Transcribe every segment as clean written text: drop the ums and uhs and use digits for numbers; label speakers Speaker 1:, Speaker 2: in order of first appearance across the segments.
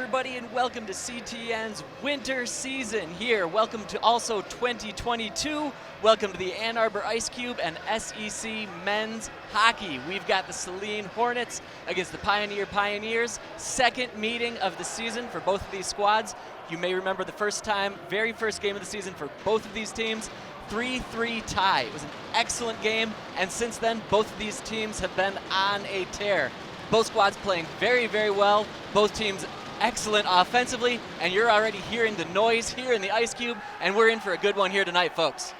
Speaker 1: everybody, and welcome to CTN's winter season here. Welcome to also 2022. Welcome to the Ann Arbor Ice Cube and SEC men's hockey. We've got the Saline Hornets against the Pioneer Pioneers. Second meeting of the season for both of these squads. You may remember the very first game of the season for both of these teams. 3-3 tie. It was an excellent game, and since then, both of these teams have been on a tear. Both squads playing very, very well. Both teams excellent offensively, and you're already hearing the noise here in the Ice Cube, and we're in for a good one here tonight, folks.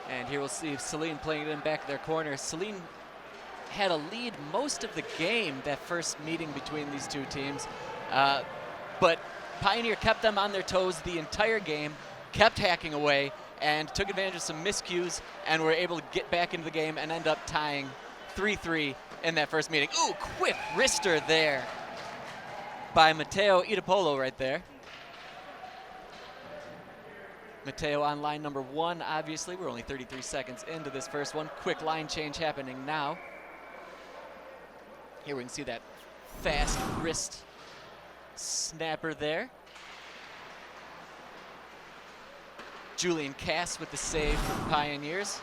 Speaker 1: And here we'll see Saline playing it in back of their corner. Saline had a lead most of the game, that first meeting between these two teams, but Pioneer kept them on their toes the entire game, kept hacking away, and took advantage of some miscues, and were able to get back into the game and end up tying 3-3 in that first meeting. Ooh, quick wrister there by Mateo Itapolo right there. Mateo on line number 1, obviously. We're only 33 seconds into this first one. Quick line change happening now. Here we can see that fast wrist snapper there. Julian Cass with the save for the Pioneers.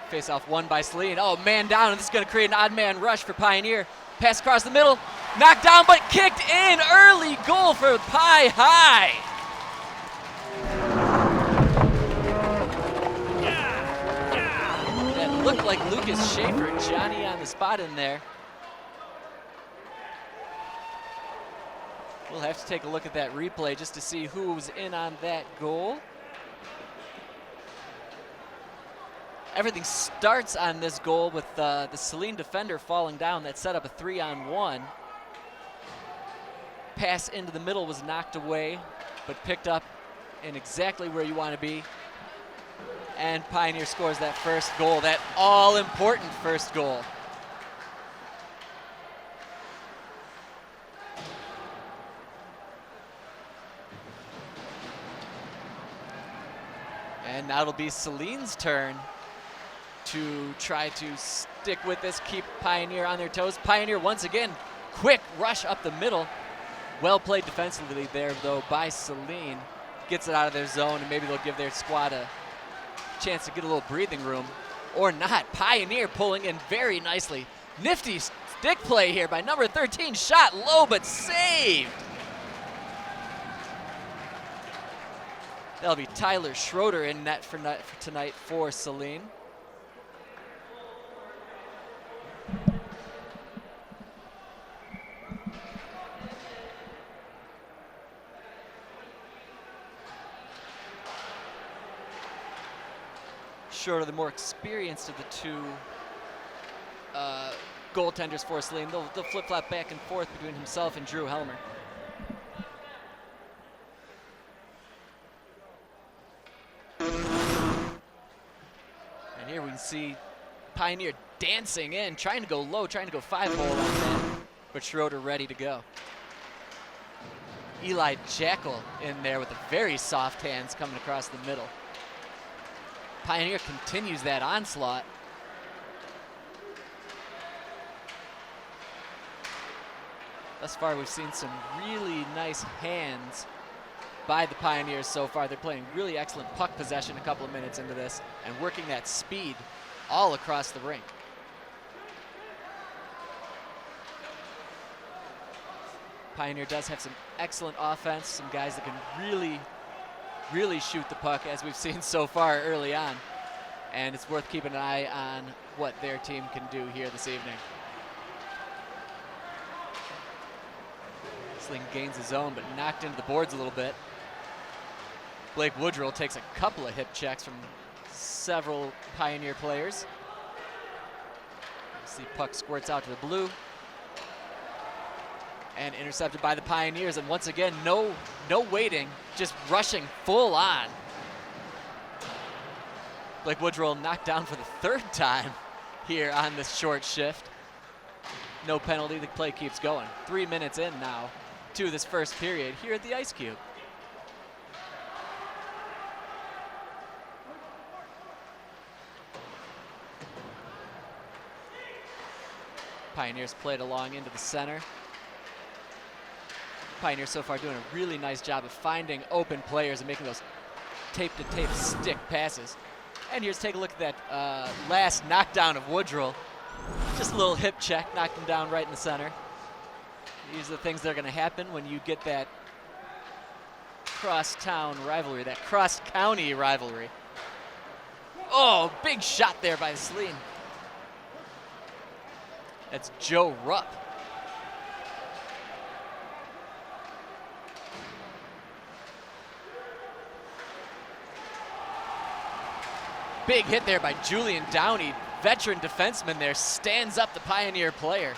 Speaker 1: Face-off won by Saline. Oh, man down, and this is going to create an odd man rush for Pioneer. Pass across the middle, knocked down, but kicked in. Early goal for Pi High. That looked like Lucas Schaefer. Johnny on the spot in there. We'll have to take a look at that replay just to see who was in on that goal. Everything starts on this goal with the Saline defender falling down. That set up a 3-on-1. Pass into the middle was knocked away, but picked up in exactly where you want to be. And Pioneer scores that first goal, that all-important first goal. And now it'll be Saline's turn to try to stick with this, keep Pioneer on their toes. Pioneer once again, quick rush up the middle. Well played defensively there though by Saline. Gets it out of their zone, and maybe they'll give their squad a chance to get a little breathing room. Or not. Pioneer pulling in very nicely. Nifty stick play here by number 13. Shot low but saved. That'll be Tyler Schroeder in net for tonight for Saline. Schroeder, the more experienced of the two goaltenders for Saline. They'll flip-flop back and forth between himself and Drew Helmer. And here we can see Pioneer dancing in, trying to go low, trying to go 5-hole on that, but Schroeder ready to go. Eli Jackal in there with the very soft hands coming across the middle. Pioneer continues that onslaught. Thus far, we've seen some really nice hands by the Pioneers so far. They're playing really excellent puck possession a couple of minutes into this and working that speed all across the rink. Pioneer does have some excellent offense, some guys that can really shoot the puck, as we've seen so far early on. And it's worth keeping an eye on what their team can do here this evening. Sling gains his own, but knocked into the boards a little bit. Blake Woodrow takes a couple of hip checks from several Pioneer players. See puck squirts out to the blue. And intercepted by the Pioneers, and once again, no waiting, just rushing full on. Blake Woodrow knocked down for the third time here on this short shift. No penalty, the play keeps going. 3 minutes in now to this first period here at the Ice Cube. Pioneers played along into the center. Pioneers so far doing a really nice job of finding open players and making those tape-to-tape stick passes. And here's take a look at that last knockdown of Woodrill. Just a little hip check, knocked him down right in the center. These are the things that are going to happen when you get that cross-town rivalry, that cross-county rivalry. Oh, big shot there by Saline. That's Joe Rupp. Big hit there by Julian Downey. Veteran defenseman there, stands up the Pioneer player.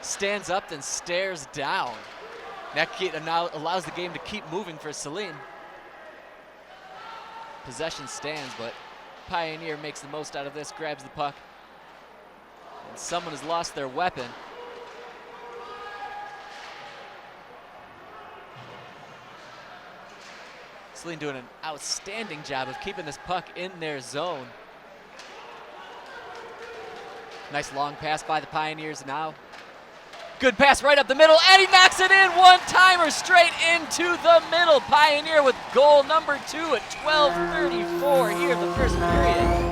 Speaker 1: Stands up, then stares down. That now allows the game to keep moving for Saline. Possession stands, but Pioneer makes the most out of this, grabs the puck. And someone has lost their weapon. Saline doing an outstanding job of keeping this puck in their zone. Nice long pass by the Pioneers now. Good pass right up the middle, and he knocks it in. One-timer straight into the middle. Pioneer with goal number 2 at 12:34 here in the first period.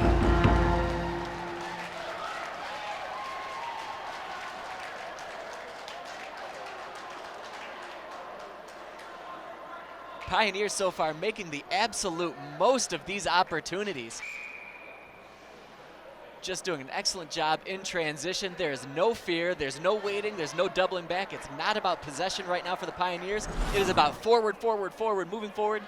Speaker 1: Pioneers so far making the absolute most of these opportunities. Just doing an excellent job in transition. There is no fear, there's no waiting, there's no doubling back. It's not about possession right now for the Pioneers. It is about forward, forward, forward, moving forward.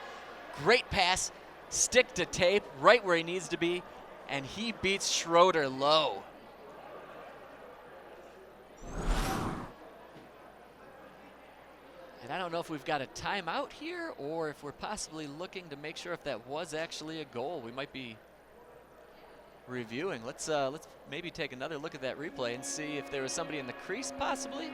Speaker 1: Great pass, stick to tape, right where he needs to be, and he beats Schroeder low. And I don't know if we've got a timeout here or if we're possibly looking to make sure if that was actually a goal. We might be reviewing. Let's maybe take another look at that replay and see if there was somebody in the crease possibly.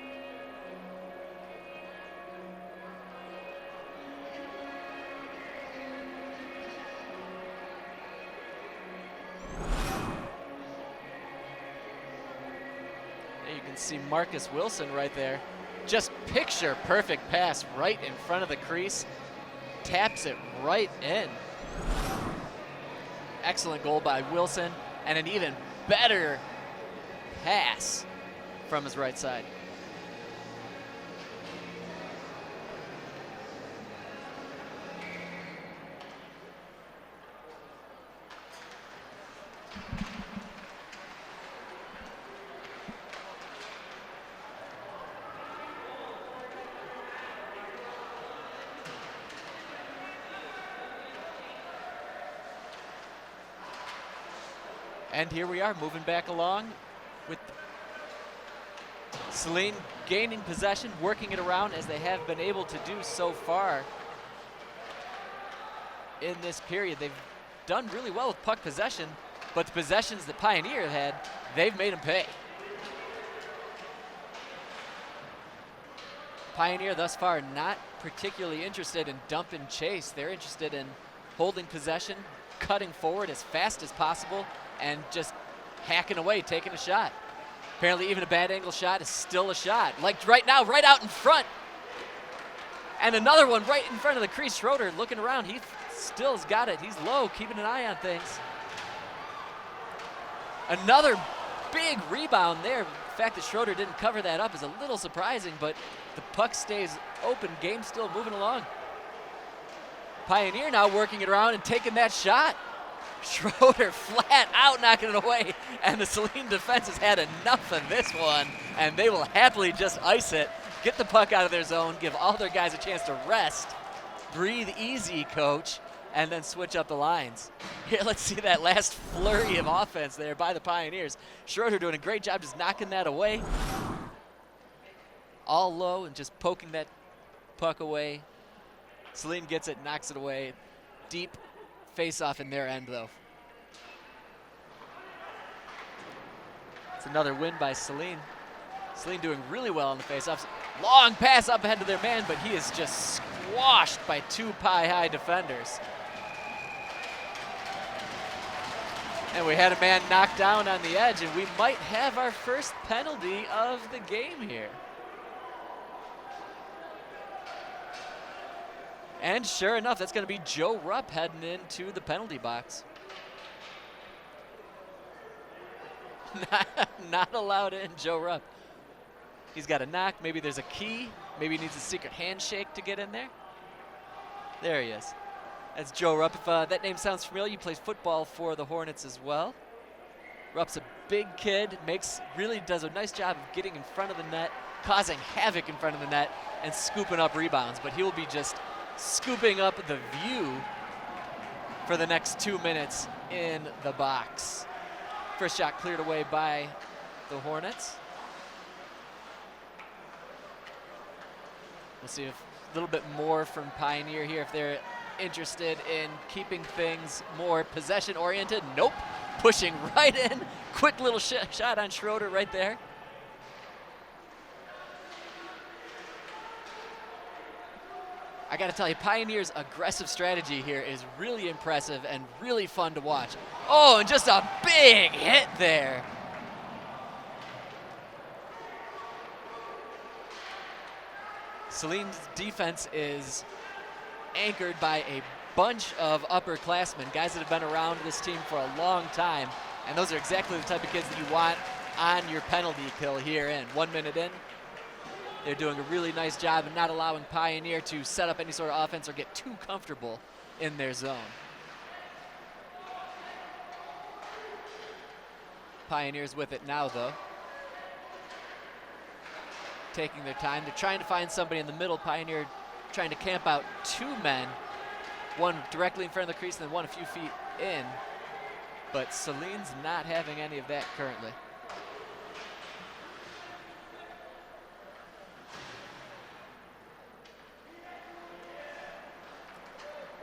Speaker 1: There you can see Marcus Wilson right there. Just picture perfect pass right in front of the crease. Taps it right in. Excellent goal by Wilson, and an even better pass from his right side. And here we are moving back along with Saline gaining possession, working it around as they have been able to do so far in this period. They've done really well with puck possession, but the possessions that Pioneer had, they've made them pay. Pioneer thus far not particularly interested in dump and chase. They're interested in holding possession, cutting forward as fast as possible, and just hacking away, taking a shot. Apparently even a bad angle shot is still a shot. Like right now, right out in front. And another one right in front of the crease. Schroeder looking around, he still's got it. He's low, keeping an eye on things. Another big rebound there. The fact that Schroeder didn't cover that up is a little surprising, but the puck stays open, game still moving along. Pioneer now working it around and taking that shot. Schroeder flat out knocking it away, and the Saline defense has had enough of this one, and they will happily just ice it, get the puck out of their zone, give all their guys a chance to rest, breathe easy, coach, and then switch up the lines. Here, let's see that last flurry of offense there by the Pioneers. Schroeder doing a great job just knocking that away. All low and just poking that puck away. Saline gets it, knocks it away. Deep face-off in their end, though. It's another win by Saline. Saline doing really well on the face-offs. Long pass up ahead to their man, but he is just squashed by two Pie High defenders. And we had a man knocked down on the edge, and we might have our first penalty of the game here. And sure enough, that's going to be Joe Rupp heading into the penalty box. Not allowed in, Joe Rupp. He's got a knock. Maybe there's a key. Maybe he needs a secret handshake to get in there. There he is. That's Joe Rupp. If that name sounds familiar, he plays football for the Hornets as well. Rupp's a big kid, really does a nice job of getting in front of the net, causing havoc in front of the net, and scooping up rebounds. But he will be just scooping up the view for the next 2 minutes in the box. First shot cleared away by the Hornets. We'll see if a little bit more from Pioneer here, if they're interested in keeping things more possession-oriented. Nope, pushing right in. Quick little shot on Schroeder right there. I gotta tell you, Pioneer's aggressive strategy here is really impressive and really fun to watch. Oh, and just a big hit there. Saline's defense is anchored by a bunch of upperclassmen, guys that have been around this team for a long time, and those are exactly the type of kids that you want on your penalty kill here in. 1 minute in. They're doing a really nice job of not allowing Pioneer to set up any sort of offense or get too comfortable in their zone. Pioneers with it now, though. Taking their time. They're trying to find somebody in the middle. Pioneer trying to camp out 2 men. One directly in front of the crease and then one a few feet in. But Saline's not having any of that currently.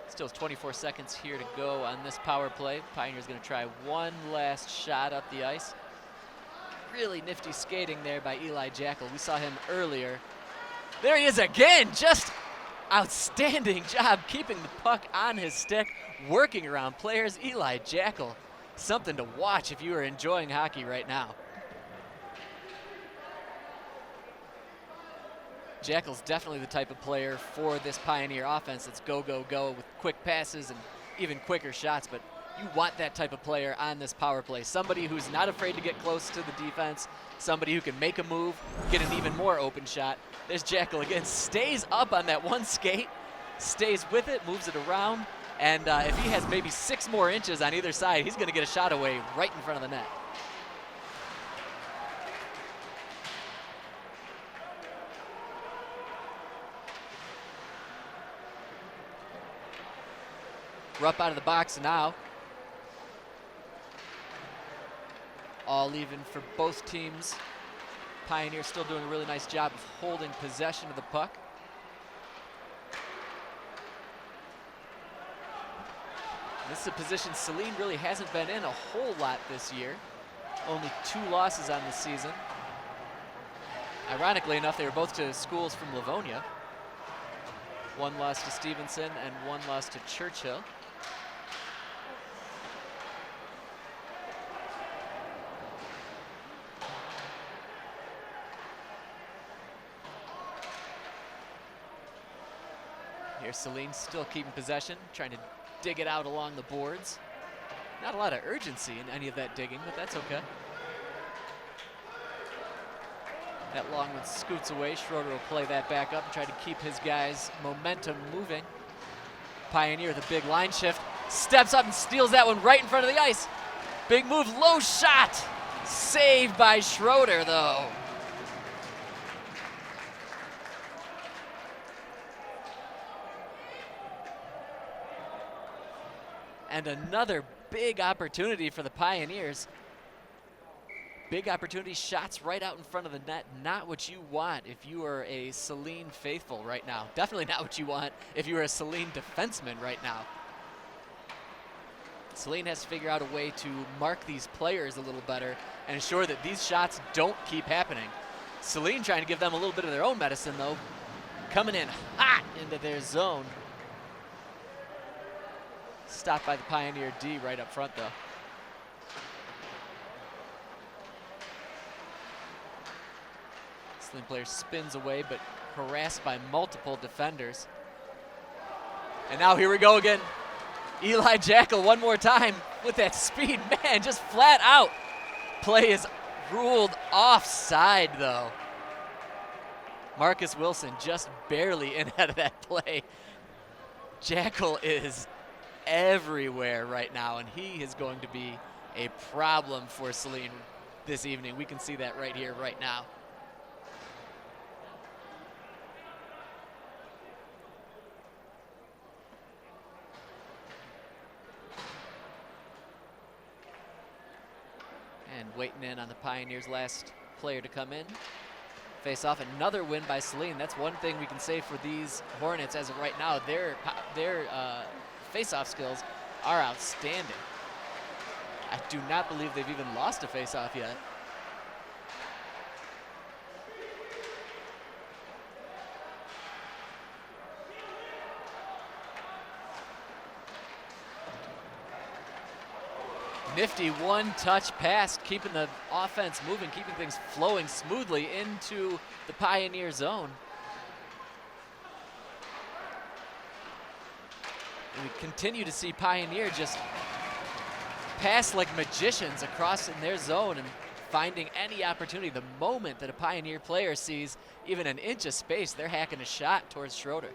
Speaker 1: Still 24 seconds here to go on this power play. Pioneer's going to try one last shot up the ice. Really nifty skating there by Eli Jackal. We saw him earlier. There he is again. Just outstanding job keeping the puck on his stick, working around players. Eli Jackal, something to watch if you are enjoying hockey right now. Jackal's definitely the type of player for this Pioneer offense that's go, go, go with quick passes and even quicker shots, but you want that type of player on this power play. Somebody who's not afraid to get close to the defense, somebody who can make a move, get an even more open shot. There's Jackal again, stays up on that one skate, stays with it, moves it around, and if he has maybe 6 more inches on either side, he's gonna get a shot away right in front of the net. Rupp out of the box now. All even for both teams. Pioneer still doing a really nice job of holding possession of the puck. This is a position Saline really hasn't been in a whole lot this year. Only 2 losses on the season. Ironically enough, they were both to schools from Livonia. 1 loss to Stevenson and 1 loss to Churchill. Here's Saline still keeping possession, trying to dig it out along the boards. Not a lot of urgency in any of that digging, but that's okay. That long one scoots away. Schroeder will play that back up and try to keep his guys' momentum moving. Pioneer, the big line shift, steps up and steals that one right in front of the ice. Big move, low shot. Saved by Schroeder, though. And another big opportunity for the Pioneers. Big opportunity, shots right out in front of the net. Not what you want if you are a Saline faithful right now. Definitely not what you want if you are a Saline defenseman right now. Saline has to figure out a way to mark these players a little better and ensure that these shots don't keep happening. Saline trying to give them a little bit of their own medicine, though. Coming in hot into their zone. Stopped by the Pioneer D right up front, though. Saline player spins away, but harassed by multiple defenders. And now here we go again. Eli Jackal one more time with that speed. Man, just flat out. Play is ruled offside, though. Marcus Wilson just barely in out of that play. Jackal is everywhere right now, and he is going to be a problem for Saline this evening. We can see that right here, right now. And waiting in on the Pioneers' last player to come in. Face off, another win by Saline. That's one thing we can say for these Hornets as of right now. Their face-off skills are outstanding. I do not believe they've even lost a face-off yet. Nifty one-touch pass, keeping the offense moving, keeping things flowing smoothly into the Pioneer zone. And we continue to see Pioneer just pass like magicians across in their zone and finding any opportunity. The moment that a Pioneer player sees even an inch of space, they're hacking a shot towards Schroeder.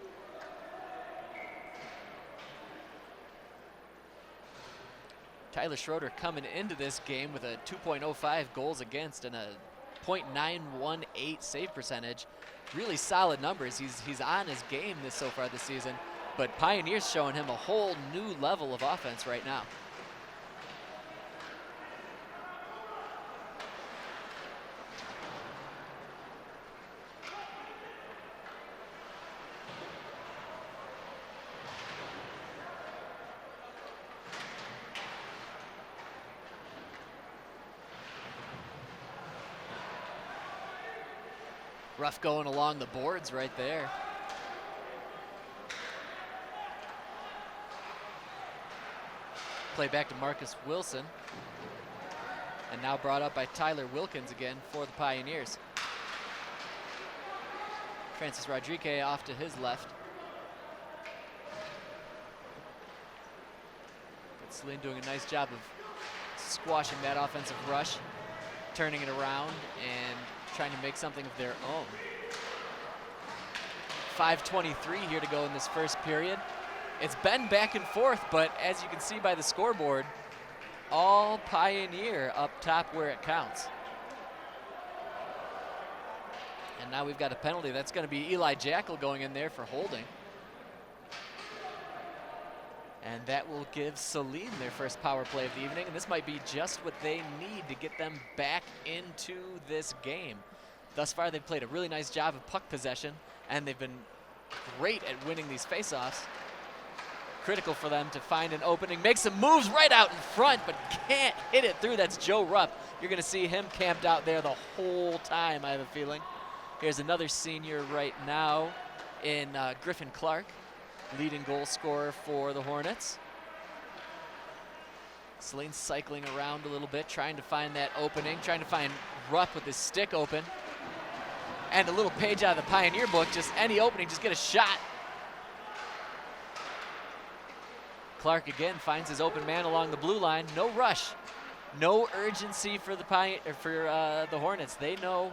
Speaker 1: Tyler Schroeder coming into this game with a 2.05 goals against and a .918 save percentage. Really solid numbers. He's on his game so far this season, but Pioneers showing him a whole new level of offense right now. Rough going along the boards right there. Play back to Marcus Wilson. And now brought up by Tyler Wilkins again for the Pioneers. Francis Rodriguez off to his left. But Saline doing a nice job of squashing that offensive rush, turning it around and trying to make something of their own. 5:23 here to go in this first period. It's been back and forth, but as you can see by the scoreboard, all Pioneer up top where it counts. And now we've got a penalty. That's going to be Eli Jackal going in there for holding. And that will give Saline their first power play of the evening, and this might be just what they need to get them back into this game. Thus far, they've played a really nice job of puck possession, and they've been great at winning these faceoffs. Critical for them to find an opening, make some moves right out in front, but can't hit it through. That's Joe Rupp. You're going to see him camped out there the whole time, I have a feeling. Here's another senior right now in Griffin Clark, leading goal scorer for the Hornets. Saline cycling around a little bit, trying to find that opening, trying to find Rupp with his stick open. And a little page out of the Pioneer book, just any opening, just get a shot. Clark again finds his open man along the blue line. No rush, no urgency for the Hornets. They know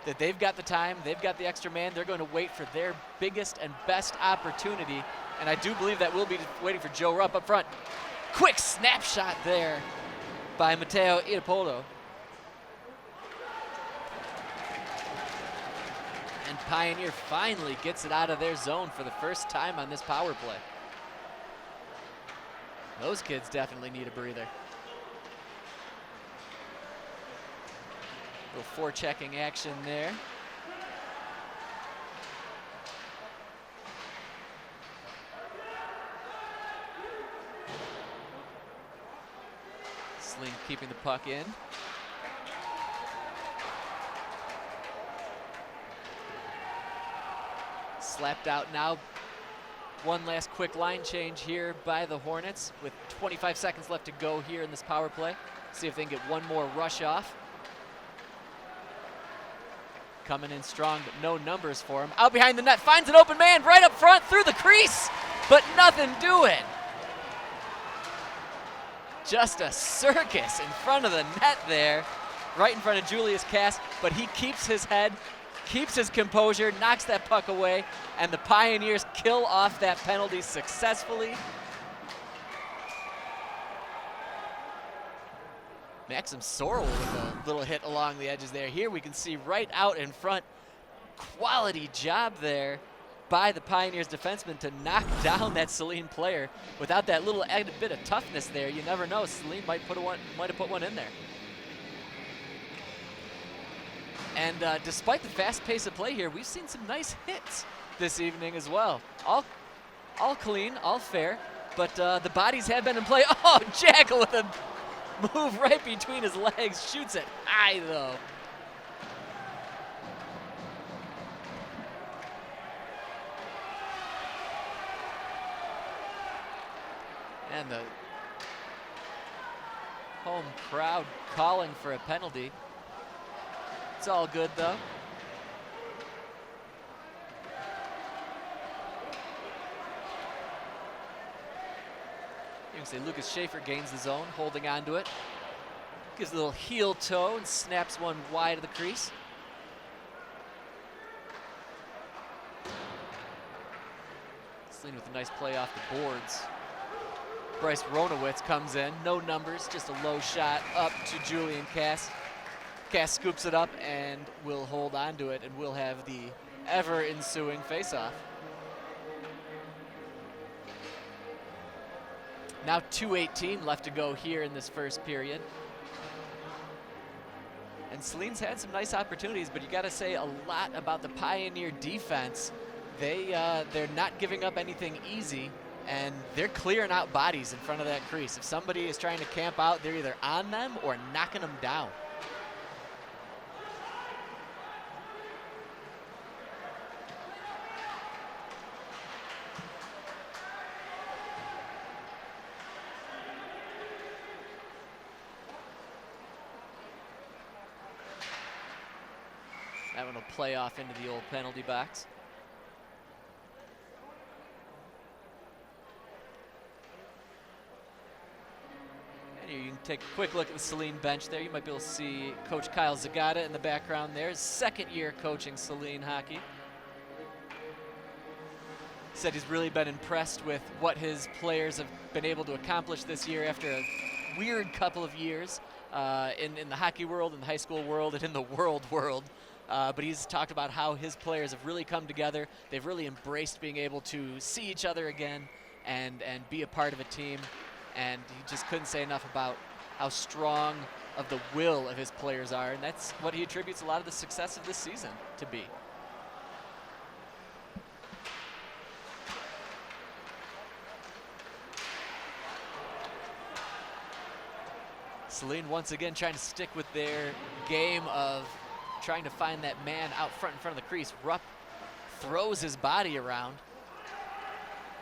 Speaker 1: that they've got the time, they've got the extra man. They're going to wait for their biggest and best opportunity, and I do believe that will be waiting for Joe Rupp up front. Quick snapshot there by Mateo Iapolo. And Pioneer finally gets it out of their zone for the first time on this power play. Those kids definitely need a breather. Little forechecking action there. Saline keeping the puck in. Slapped out now. One last quick line change here by the Hornets with 25 seconds left to go here in this power play. See if they can get one more rush off. coming in strong, but no numbers for him. Out behind the net, finds an open man right up front through the crease, but nothing doing. Just a circus in front of the net there, right in front of Julius Cass, but he keeps his head, keeps his composure, knocks that puck away, and the Pioneers kill off that penalty successfully. Maxim Sorrell with a little hit along the edges there. Here we can see right out in front, quality job there by the Pioneers defenseman to knock down that Saline player. Without that little added bit of toughness there, you never know. Saline might have put one in there. And despite the fast pace of play here, we've seen some nice hits this evening as well. All clean, all fair, but the bodies have been in play. Oh, Jackal with a move right between his legs, shoots it high though. And the home crowd calling for a penalty. It's all good though. You can say Lucas Schaefer gains the zone, holding on to it. Gives a little heel toe and snaps one wide of the crease. Saline with a nice play off the boards. Bryce Ronowitz comes in, no numbers, just a low shot up to Julian Cass. Cass scoops it up and will hold on to it, and we'll have the ever ensuing faceoff. Now 2:18 left to go here in this first period. And Saline's had some nice opportunities, but you gotta say a lot about the Pioneer defense. They're not giving up anything easy, and they're clearing out bodies in front of that crease. If somebody is trying to camp out, they're either on them or knocking them down. That one will play off into the old penalty box. And here you can take a quick look at the Saline bench there. You might be able to see Coach Kyle Zagata in the background there. His second year coaching Saline hockey. Said he's really been impressed with what his players have been able to accomplish this year after a weird couple of years in the hockey world, in the high school world, and in the world. But he's talked about how his players have really come together. They've really embraced being able to see each other again and be a part of a team. And he just couldn't say enough about how strong of the will of his players are. And that's what he attributes a lot of the success of this season to be. Saline once again trying to stick with their game of trying to find that man out front in front of the crease. Rupp throws his body around.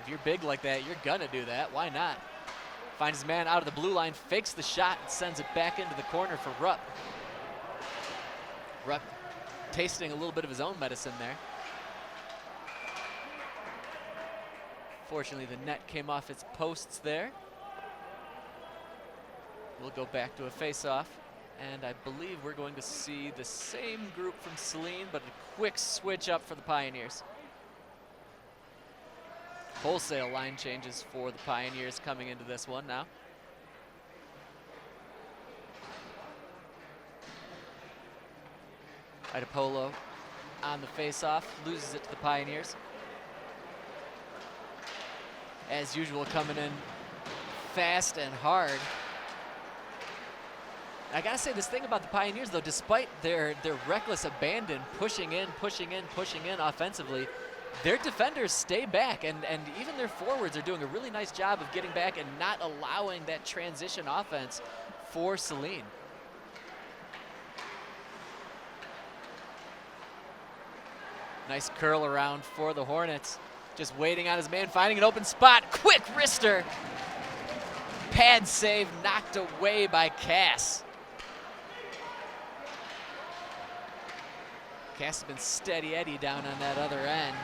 Speaker 1: If you're big like that, you're gonna do that. Why not? Finds his man out of the blue line, fakes the shot, and sends it back into the corner for Rupp. Rupp tasting a little bit of his own medicine there. Fortunately, the net came off its posts there. We'll go back to a face-off. And I believe we're going to see the same group from Saline, but a quick switch up for the Pioneers. Wholesale line changes for the Pioneers coming into this one now. Idapolo on the face-off, loses it to the Pioneers. As usual, coming in fast and hard. I gotta say this thing about the Pioneers though, despite their reckless abandon, pushing in offensively, their defenders stay back, and even their forwards are doing a really nice job of getting back and not allowing that transition offense for Saline. Nice curl around for the Hornets. Just waiting on his man, finding an open spot. Quick wrister. Pad save knocked away by Cass. Cass has been steady Eddie down on that other end.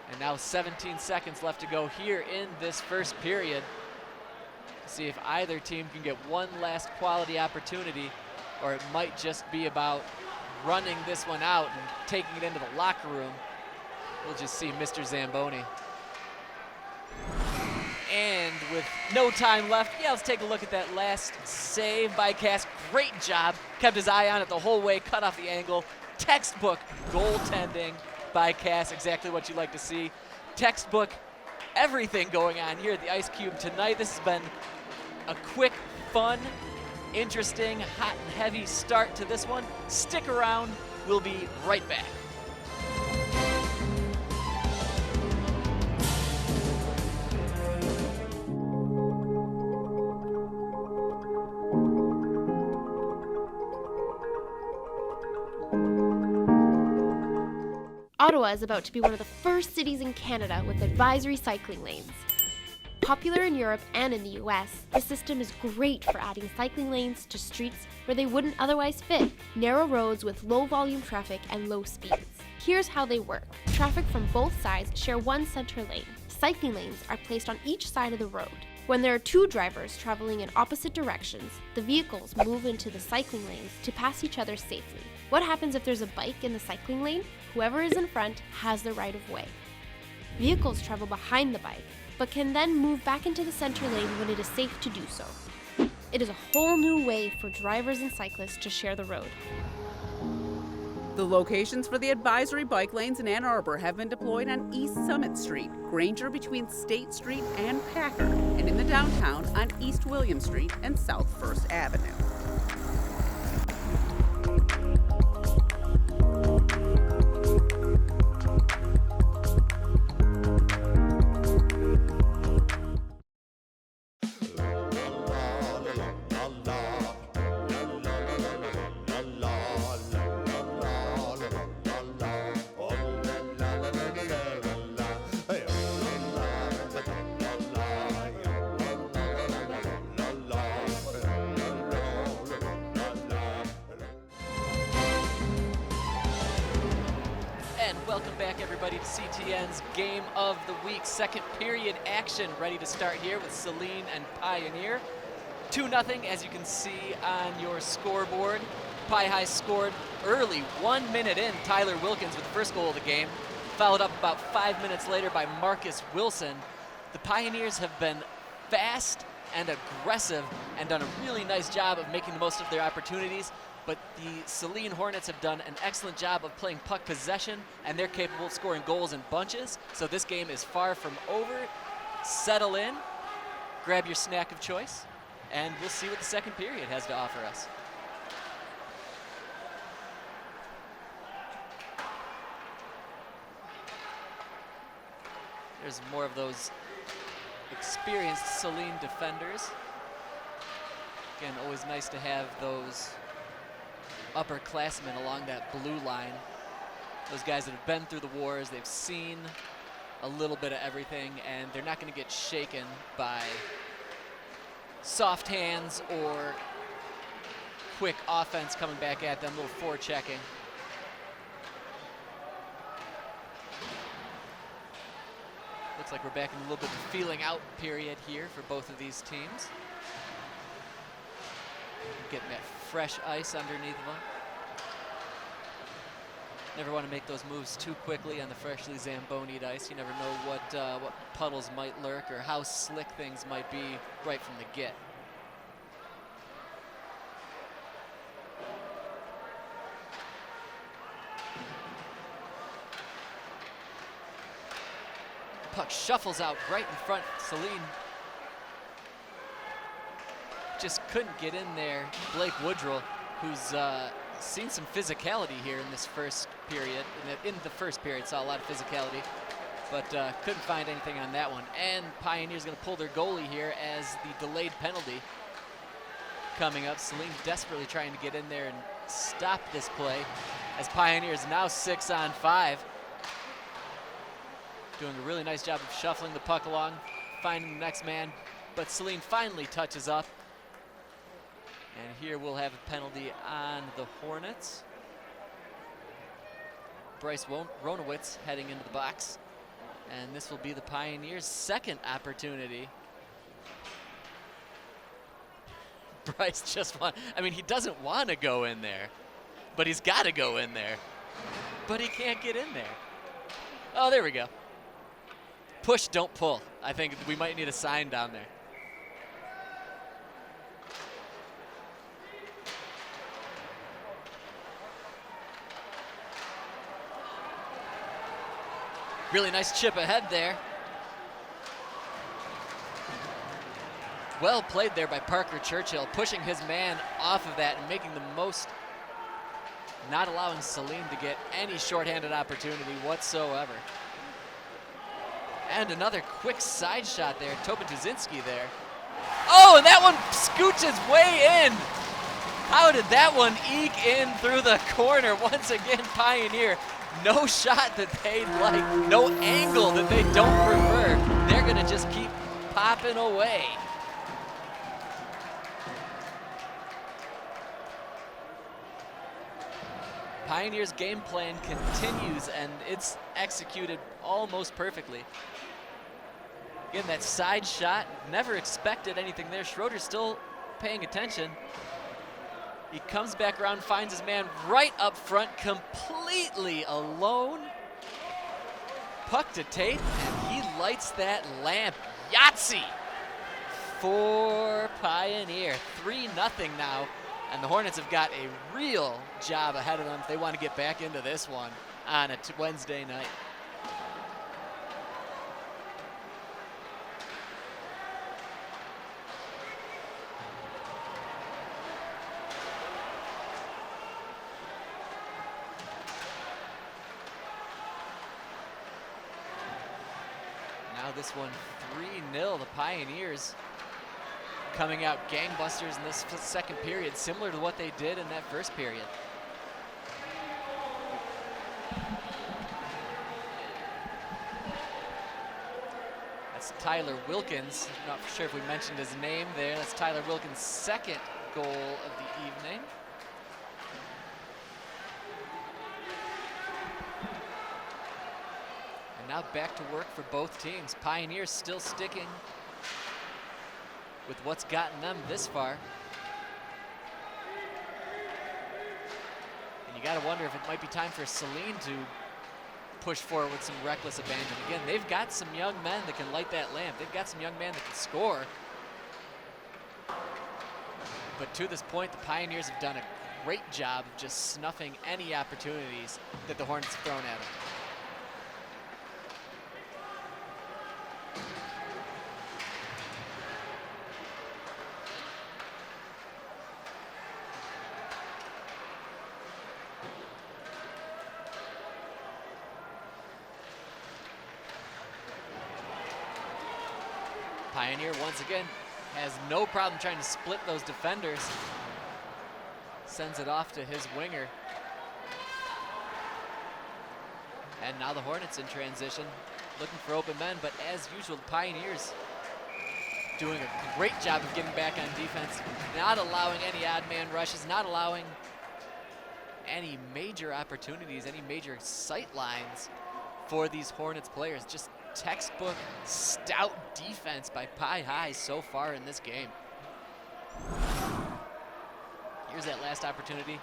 Speaker 1: And now 17 seconds left to go here in this first period. See if either team can get one last quality opportunity, or it might just be about running this one out and taking it into the locker room. We'll just see Mr. Zamboni. And with no time left, yeah, let's take a look at that last save by Cass. Great job. Kept his eye on it the whole way, cut off the angle. Textbook goaltending by Cass, exactly what you like to see. Textbook everything going on here at the Ice Cube tonight. This has been a quick, fun, interesting, hot and heavy start to this one. Stick around, we'll be right back.
Speaker 2: Ottawa is about to be one of the first cities in Canada with advisory cycling lanes. Popular in Europe and in the US, the system is great for adding cycling lanes to streets where they wouldn't otherwise fit, narrow roads with low volume traffic and low speeds. Here's how they work. Traffic from both sides share one center lane. Cycling lanes are placed on each side of the road. When there are two drivers traveling in opposite directions, the vehicles move into the cycling lanes to pass each other safely. What happens if there's a bike in the cycling lane? Whoever is in front has the right of way. Vehicles travel behind the bike, but can then move back into the center lane when it is safe to do so. It is a whole new way for drivers and cyclists to share the road.
Speaker 3: The locations for the advisory bike lanes in Ann Arbor have been deployed on East Summit Street, Granger between State Street and Packer, and in the downtown on East William Street and South First Avenue.
Speaker 1: Welcome back, everybody, to CTN's Game of the Week. Second period action ready to start here with Saline and Pioneer. 2-0, as you can see on your scoreboard. Pie High scored early, 1 minute in. Tyler Wilkins with the first goal of the game, followed up about 5 minutes later by Marcus Wilson. The Pioneers have been fast and aggressive and done a really nice job of making the most of their opportunities. But the Saline Hornets have done an excellent job of playing puck possession, and they're capable of scoring goals in bunches. So this game is far from over. Settle in, grab your snack of choice, and we'll see what the second period has to offer us. There's more of those experienced Saline defenders. Again, always nice to have those upperclassmen along that blue line. Those guys that have been through the wars, they've seen a little bit of everything, and they're not going to get shaken by soft hands or quick offense coming back at them, a little forechecking. Looks like we're back in a little bit of a feeling out period here for both of these teams. Getting that fresh ice underneath them. Never want to make those moves too quickly on the freshly Zamboni'd ice. You never know what puddles might lurk or how slick things might be right from the get. Puck shuffles out right in front. Saline just couldn't get in there. Blake Woodrill, who's seen some physicality here in this first period. In the first period, saw a lot of physicality, but couldn't find anything on that one. And Pioneer's going to pull their goalie here as the delayed penalty coming up. Saline desperately trying to get in there and stop this play, as Pioneers now 6-on-5. Doing a really nice job of shuffling the puck along, finding the next man, but Saline finally touches up. And here we'll have a penalty on the Hornets. Bryce Ronowitz heading into the box. And this will be the Pioneers' second opportunity. Bryce he doesn't want to go in there, but he's got to go in there. But he can't get in there. Oh, there we go. Push, don't pull. I think we might need a sign down there. Really nice chip ahead there. Well played there by Parker Churchill, pushing his man off of that and making the most, not allowing Saline to get any shorthanded opportunity whatsoever. And another quick side shot there, Tobin Tuzinski there. Oh, and that one scooches way in. How did that one eke in through the corner? Once again, Pioneer, no shot that they like, no angle that they don't prefer. They're gonna just keep popping away. Pioneer's game plan continues, and it's executed almost perfectly. Again, that side shot, never expected anything there. Schroeder's still paying attention. He comes back around, finds his man right up front, completely alone. Puck to Tate, and he lights that lamp. Yahtzee for Pioneer. 3-0 now. And the Hornets have got a real job ahead of them if they want to get back into this one on a Wednesday night. Now this one 3-0, the Pioneers coming out gangbusters in this second period, similar to what they did in that first period. That's Tyler Wilkins. Not sure if we mentioned his name there. That's Tyler Wilkins' second goal of the evening. And now back to work for both teams. Pioneers still sticking with what's gotten them this far. And you gotta wonder if it might be time for Saline to push forward with some reckless abandon. Again, they've got some young men that can light that lamp. They've got some young men that can score. But to this point, the Pioneers have done a great job of just snuffing any opportunities that the Hornets have thrown at them. Pioneer, once again, has no problem trying to split those defenders. Sends it off to his winger. And now the Hornets in transition, looking for open men, but as usual, the Pioneers doing a great job of getting back on defense, not allowing any odd man rushes, not allowing any major opportunities, any major sight lines for these Hornets players. Just textbook stout defense by Pie High so far in this game. Here's that last opportunity.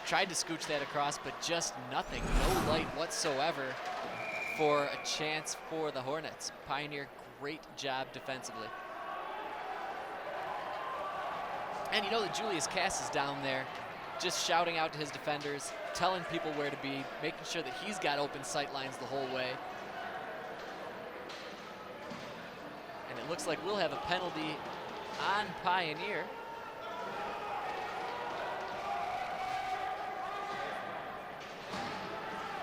Speaker 1: Tried to scooch that across, but just nothing. No light whatsoever for a chance for the Hornets. Pioneer, great job defensively. And you know that Julius Cass is down there just shouting out to his defenders, telling people where to be, making sure that he's got open sight lines the whole way. And it looks like we'll have a penalty on Pioneer.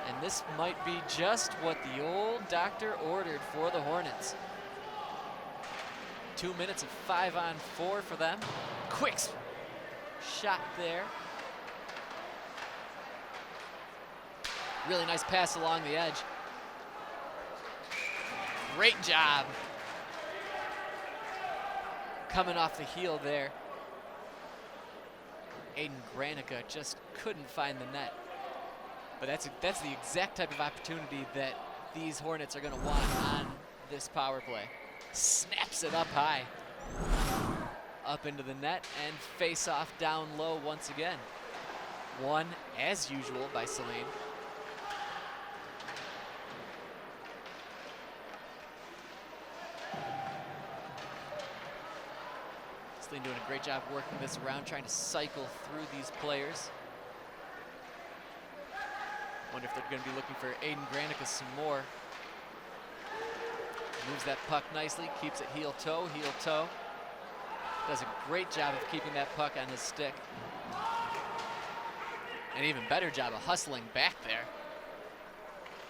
Speaker 1: And this might be just what the old doctor ordered for the Hornets. 2 minutes of 5-on-4 for them. Quick shot there. Really nice pass along the edge. Great job. Coming off the heel there Aiden Granica just couldn't find the net. But that's the exact type of opportunity that these Hornets are going to want on this power play. Snaps it up high. Up into the net and face off down low once again. One, as usual, by Saline. Saline doing a great job working this around, trying to cycle through these players. Wonder if they're going to be looking for Aiden Granica some more. Moves that puck nicely, keeps it heel-toe, heel-toe. Does a great job of keeping that puck on his stick. An even better job of hustling back there.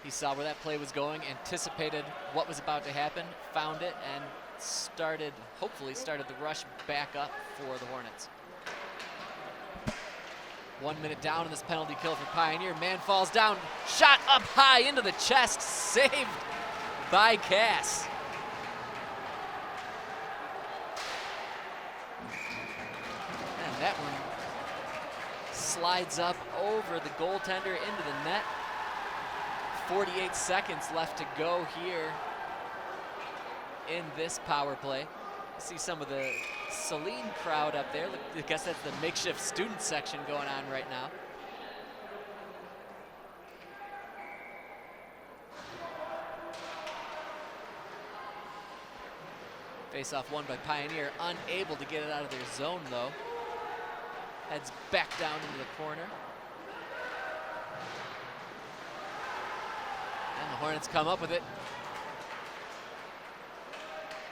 Speaker 1: He saw where that play was going, anticipated what was about to happen, found it, and hopefully started the rush back up for the Hornets. 1 minute down in this penalty kill for Pioneer. Man falls down, shot up high into the chest, saved by Cass. And that one slides up over the goaltender into the net. 48 seconds left to go here in this power play. See some of the Saline crowd up there. I guess that's the makeshift student section going on right now. Face-off won by Pioneer, unable to get it out of their zone though. Heads back down into the corner. And the Hornets come up with it.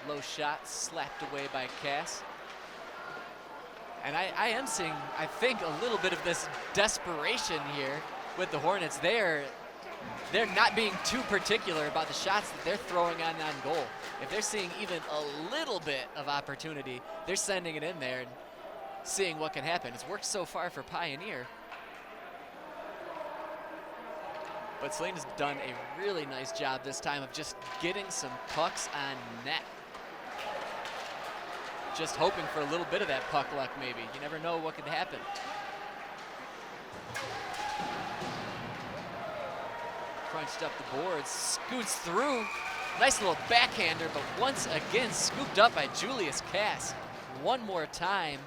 Speaker 1: Low shot slapped away by Cass. And I am seeing, I think, a little bit of this desperation here with the Hornets. They're not being too particular about the shots that they're throwing on goal. If they're seeing even a little bit of opportunity, they're sending it in there and seeing what can happen. It's worked so far for Pioneer. But Saline has done a really nice job this time of just getting some pucks on net. Just hoping for a little bit of that puck luck maybe. You never know what could happen. Crunched up the boards, scoots through. Nice little backhander, but once again scooped up by Julius Cass. One more time.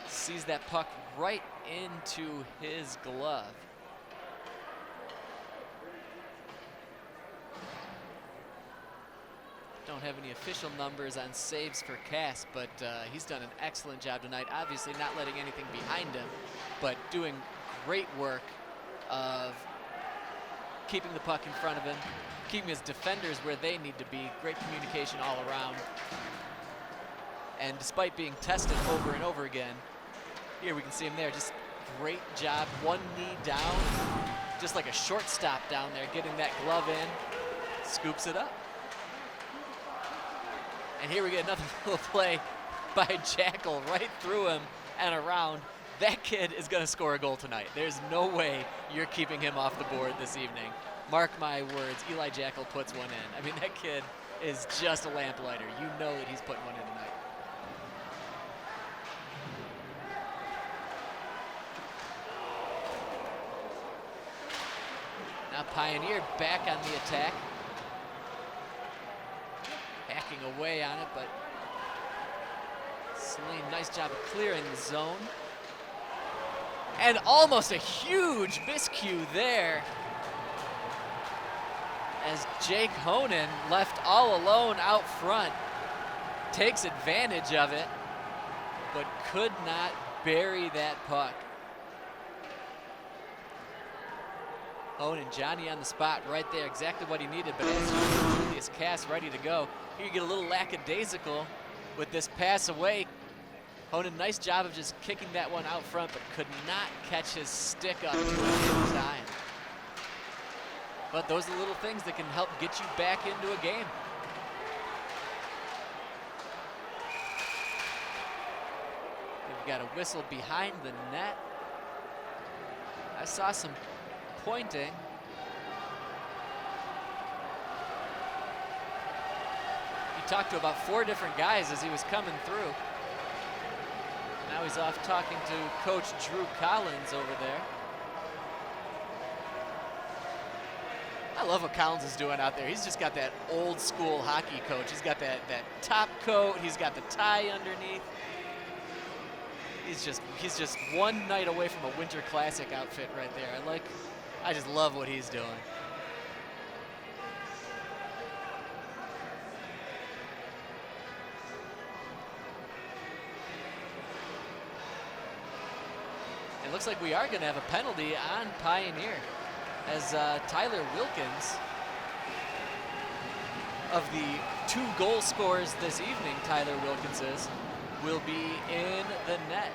Speaker 1: Sees that puck right into his glove. Don't have any official numbers on saves for Cass, but he's done an excellent job tonight. Obviously not letting anything behind him, but doing great work of keeping the puck in front of him, keeping his defenders where they need to be. Great communication all around. And despite being tested over and over again, here we can see him there, just great job. One knee down, just like a shortstop down there, getting that glove in, scoops it up. And here we get another little play by Jackal right through him and around. That kid is going to score a goal tonight. There's no way you're keeping him off the board this evening. Mark my words, Eli Jackal puts one in. I mean, that kid is just a lamplighter. You know that he's putting one in tonight. Now Pioneer back on the attack. Hacking away on it, but Saline, nice job of clearing the zone. And almost a huge miscue there as Jake Honan, left all alone out front, takes advantage of it, but could not bury that puck. Honan, Johnny on the spot right there, exactly what he needed, but as usual, Julius Cass ready to go. Here you get a little lackadaisical with this pass away. Honan, nice job of just kicking that one out front, but could not catch his stick up to it in time. But those are the little things that can help get you back into a game. We've got a whistle behind the net. I saw some pointing. He talked to about 4 different guys as he was coming through. Now he's off talking to Coach Drew Collins over there. I love what Collins is doing out there. He's just got that old school hockey coach. He's got that top coat. He's got the tie underneath. He's just one night away from a Winter Classic outfit right there. I just love what he's doing. It looks like we are going to have a penalty on Pioneer, as Tyler Wilkins, of the 2 goal scorers this evening, Tyler Wilkins will be in the net.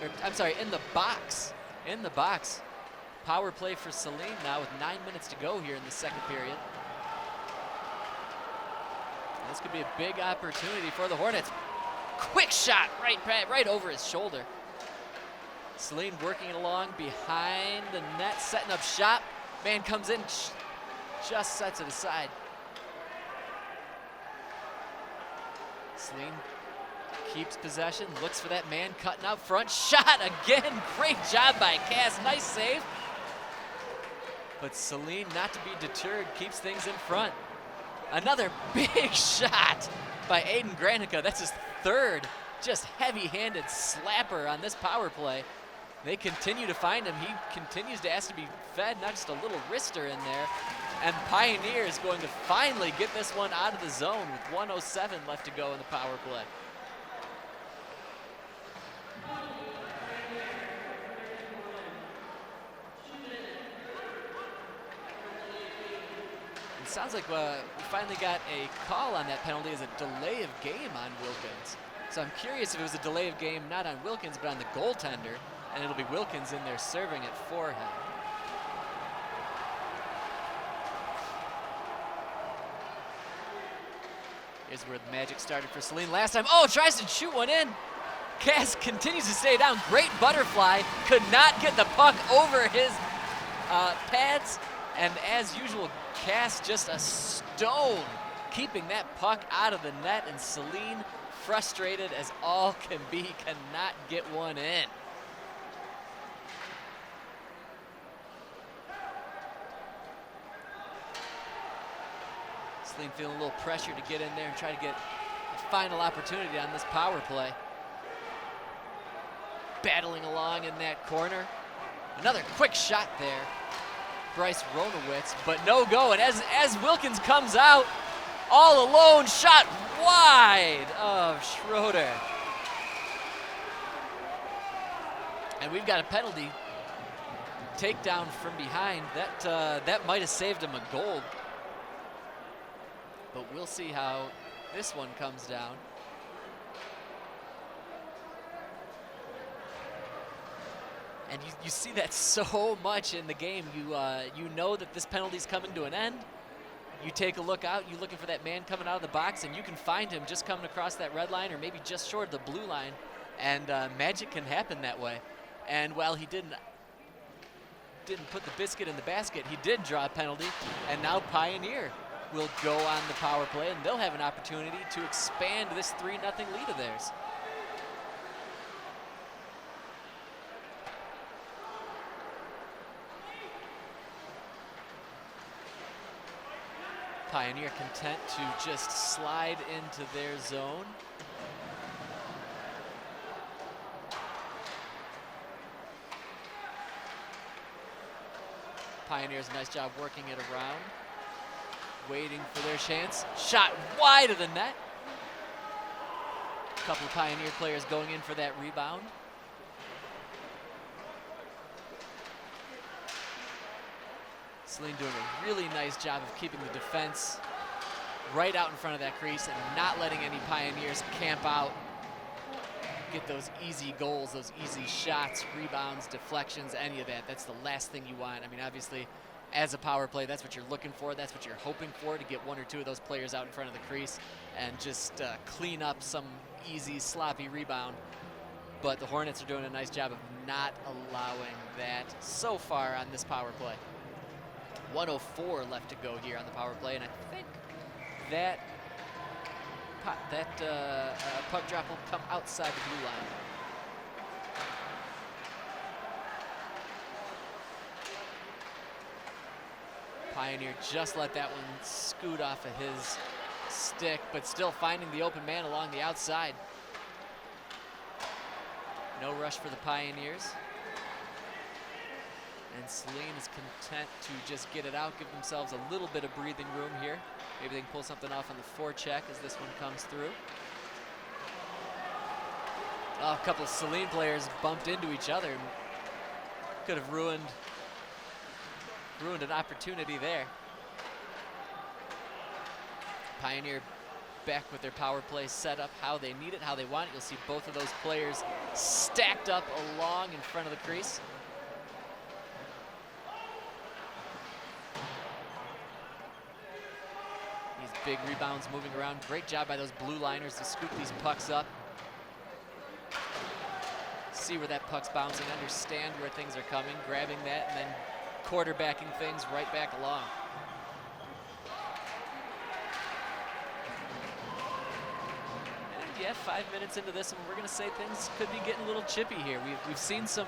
Speaker 1: Or, I'm sorry, in the box. In the box. Power play for Saline now with 9 minutes to go here in the second period. This could be a big opportunity for the Hornets. Quick shot right over his shoulder. Saline working it along behind the net, setting up shot. Man comes in, just sets it aside. Saline keeps possession, looks for that man cutting out front. Shot again, great job by Cass, nice save. But Saline, not to be deterred, keeps things in front. Another big shot by Aiden Granica. That's his 3rd just heavy-handed slapper on this power play. They continue to find him. He continues to ask to be fed, not just a little wrister in there. And Pioneer is going to finally get this one out of the zone with 1:07 left to go in the power play. It sounds like we finally got a call on that penalty as a delay of game on Wilkins. So I'm curious if it was a delay of game not on Wilkins but on the goaltender. And it'll be Wilkins in there serving it for him. Here's where the magic started for Saline last time. Oh, tries to shoot one in. Cass continues to stay down. Great butterfly. Could not get the puck over his pads. And as usual, Cass just a stone, keeping that puck out of the net. And Saline, frustrated as all can be, cannot get one in. Saline feeling a little pressure to get in there and try to get a final opportunity on this power play. Battling along in that corner. Another quick shot there. Bryce Ronowitz, but no go. And as Wilkins comes out, all alone, shot wide of Schroeder. And we've got a penalty. Takedown from behind. That might have saved him a goal. But we'll see how this one comes down. And you see that so much in the game. You know that this penalty's coming to an end. You take a look out, you're looking for that man coming out of the box, and you can find him just coming across that red line or maybe just short of the blue line. And magic can happen that way. And while he didn't put the biscuit in the basket, he did draw a penalty, and now Pioneer will go on the power play, and they'll have an opportunity to expand this 3-0 lead of theirs. Pioneer content to just slide into their zone. Pioneers, nice job working it around. Waiting for their chance. Shot wide of the net. A couple of Pioneer players going in for that rebound. Saline doing a really nice job of keeping the defense right out in front of that crease and not letting any Pioneers camp out, get those easy goals, those easy shots, rebounds, deflections, any of that. That's the last thing you want. I mean, obviously, as a power play, that's what you're looking for. That's what you're hoping for, to get 1 or 2 of those players out in front of the crease and just clean up some easy, sloppy rebound. But the Hornets are doing a nice job of not allowing that so far on this power play. 1:04 left to go here on the power play, and I think that puck drop will come outside the blue line. Pioneer just let that one scoot off of his stick, but still finding the open man along the outside. No rush for the Pioneers. And Saline is content to just get it out, give themselves a little bit of breathing room here. Maybe they can pull something off on the forecheck as this one comes through. Oh, a couple of Saline players bumped into each other. Could have ruined an opportunity there. Pioneer back with their power play set up how they need it, how they want it. You'll see both of those players stacked up along in front of the crease. These big rebounds moving around. Great job by those blue liners to scoop these pucks up. See where that puck's bouncing, understand where things are coming, grabbing that, and then quarterbacking things right back along. And yeah, 5 minutes into this one, we're going to say things could be getting a little chippy here. We've seen some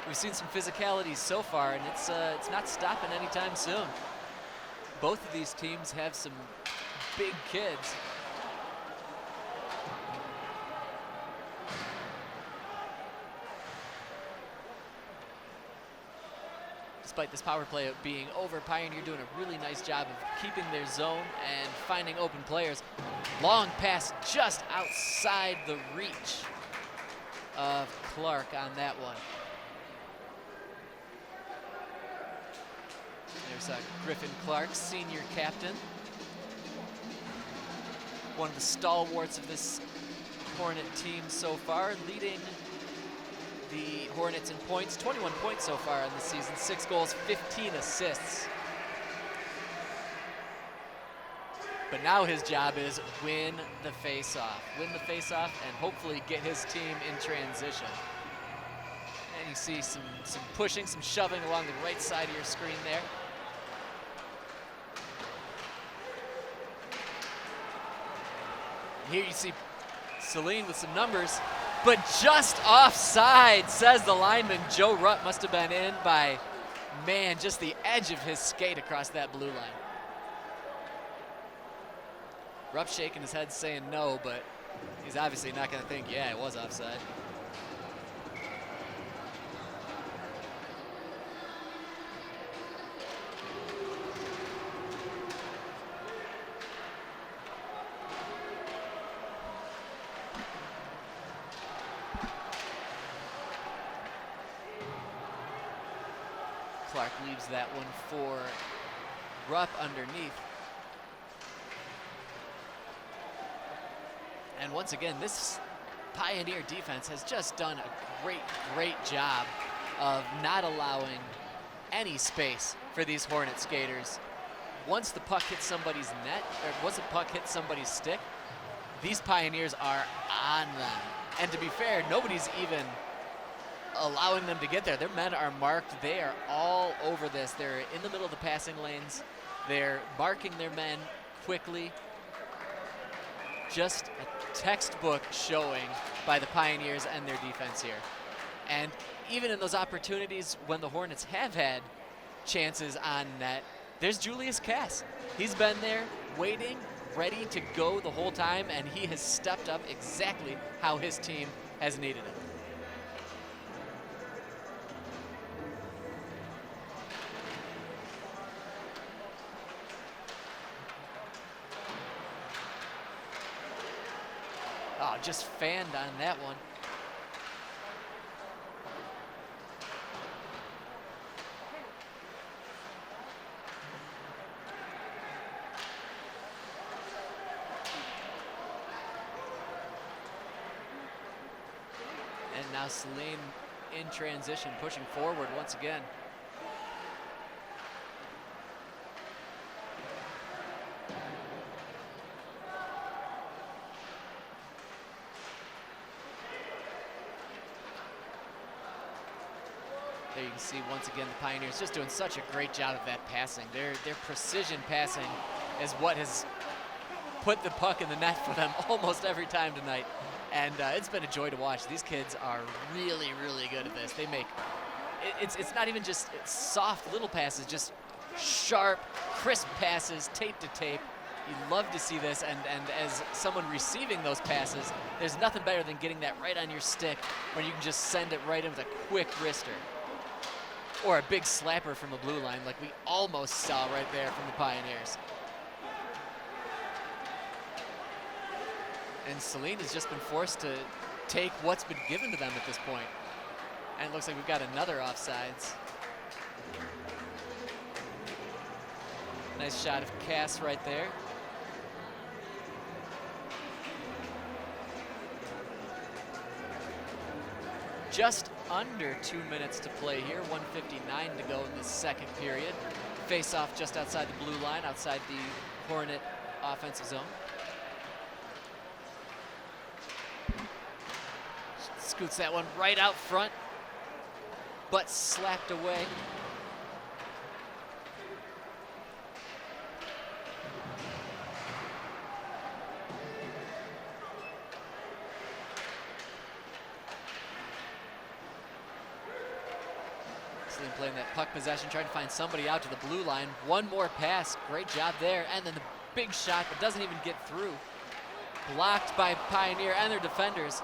Speaker 1: physicality so far, and it's not stopping anytime soon. Both of these teams have some big kids. Despite this power play being over, Pioneer doing a really nice job of keeping their zone and finding open players. Long pass just outside the reach of Clark on that one. There's Griffin Clark, senior captain. One of the stalwarts of this Hornet team so far, leading the Hornets in points, 21 points so far in the season, 6 goals, 15 assists. But now his job is win the face-off. Win the face-off and hopefully get his team in transition. And you see some pushing, some shoving along the right side of your screen there. And here you see Saline with some numbers, but just offside, says the lineman. Joe Rutt must have been in by, man, just the edge of his skate across that blue line. Rupp shaking his head saying no, but he's obviously not going to think, yeah, it was offside. Clark leaves that one for Rupp underneath. And once again, this Pioneer defense has just done a great job of not allowing any space for these Hornet skaters. Once the puck hits somebody's net, or once the puck hits somebody's stick, these Pioneers are on them. And to be fair, nobody's even allowing them to get there. Their men are marked. They are all over this. They're in the middle of the passing lanes. They're marking their men quickly. Just a textbook showing by the Pioneers and their defense here. And even in those opportunities when the Hornets have had chances on net, there's Julius Cass. He's been there waiting, ready to go the whole time, and he has stepped up exactly how his team has needed it. Oh, just fanned on that one. And now Saline in transition, pushing forward once again. There you can see once again the Pioneers just doing such a great job of that passing. Their precision passing is what has put the puck in the net for them almost every time tonight. And it's been a joy to watch. These kids are really good at this. They make it's not even just soft little passes, just sharp, crisp passes, tape to tape. You love to see this, and as someone receiving those passes, there's nothing better than getting that right on your stick where you can just send it right in with a quick wrister. Or a big slapper from the blue line like we almost saw right there from the Pioneers. And Saline has just been forced to take what's been given to them at this point. And it looks like we've got another offsides. Nice shot of Cass right there. Just under 2 minutes to play here, 1:59 to go in the second period. Face off just outside the blue line, outside the Hornet offensive zone. Scoots that one right out front, but slapped away. Saline playing that puck possession, trying to find somebody out to the blue line. One more pass, great job there, and then the big shot, but doesn't even get through. Blocked by Pioneer and their defenders.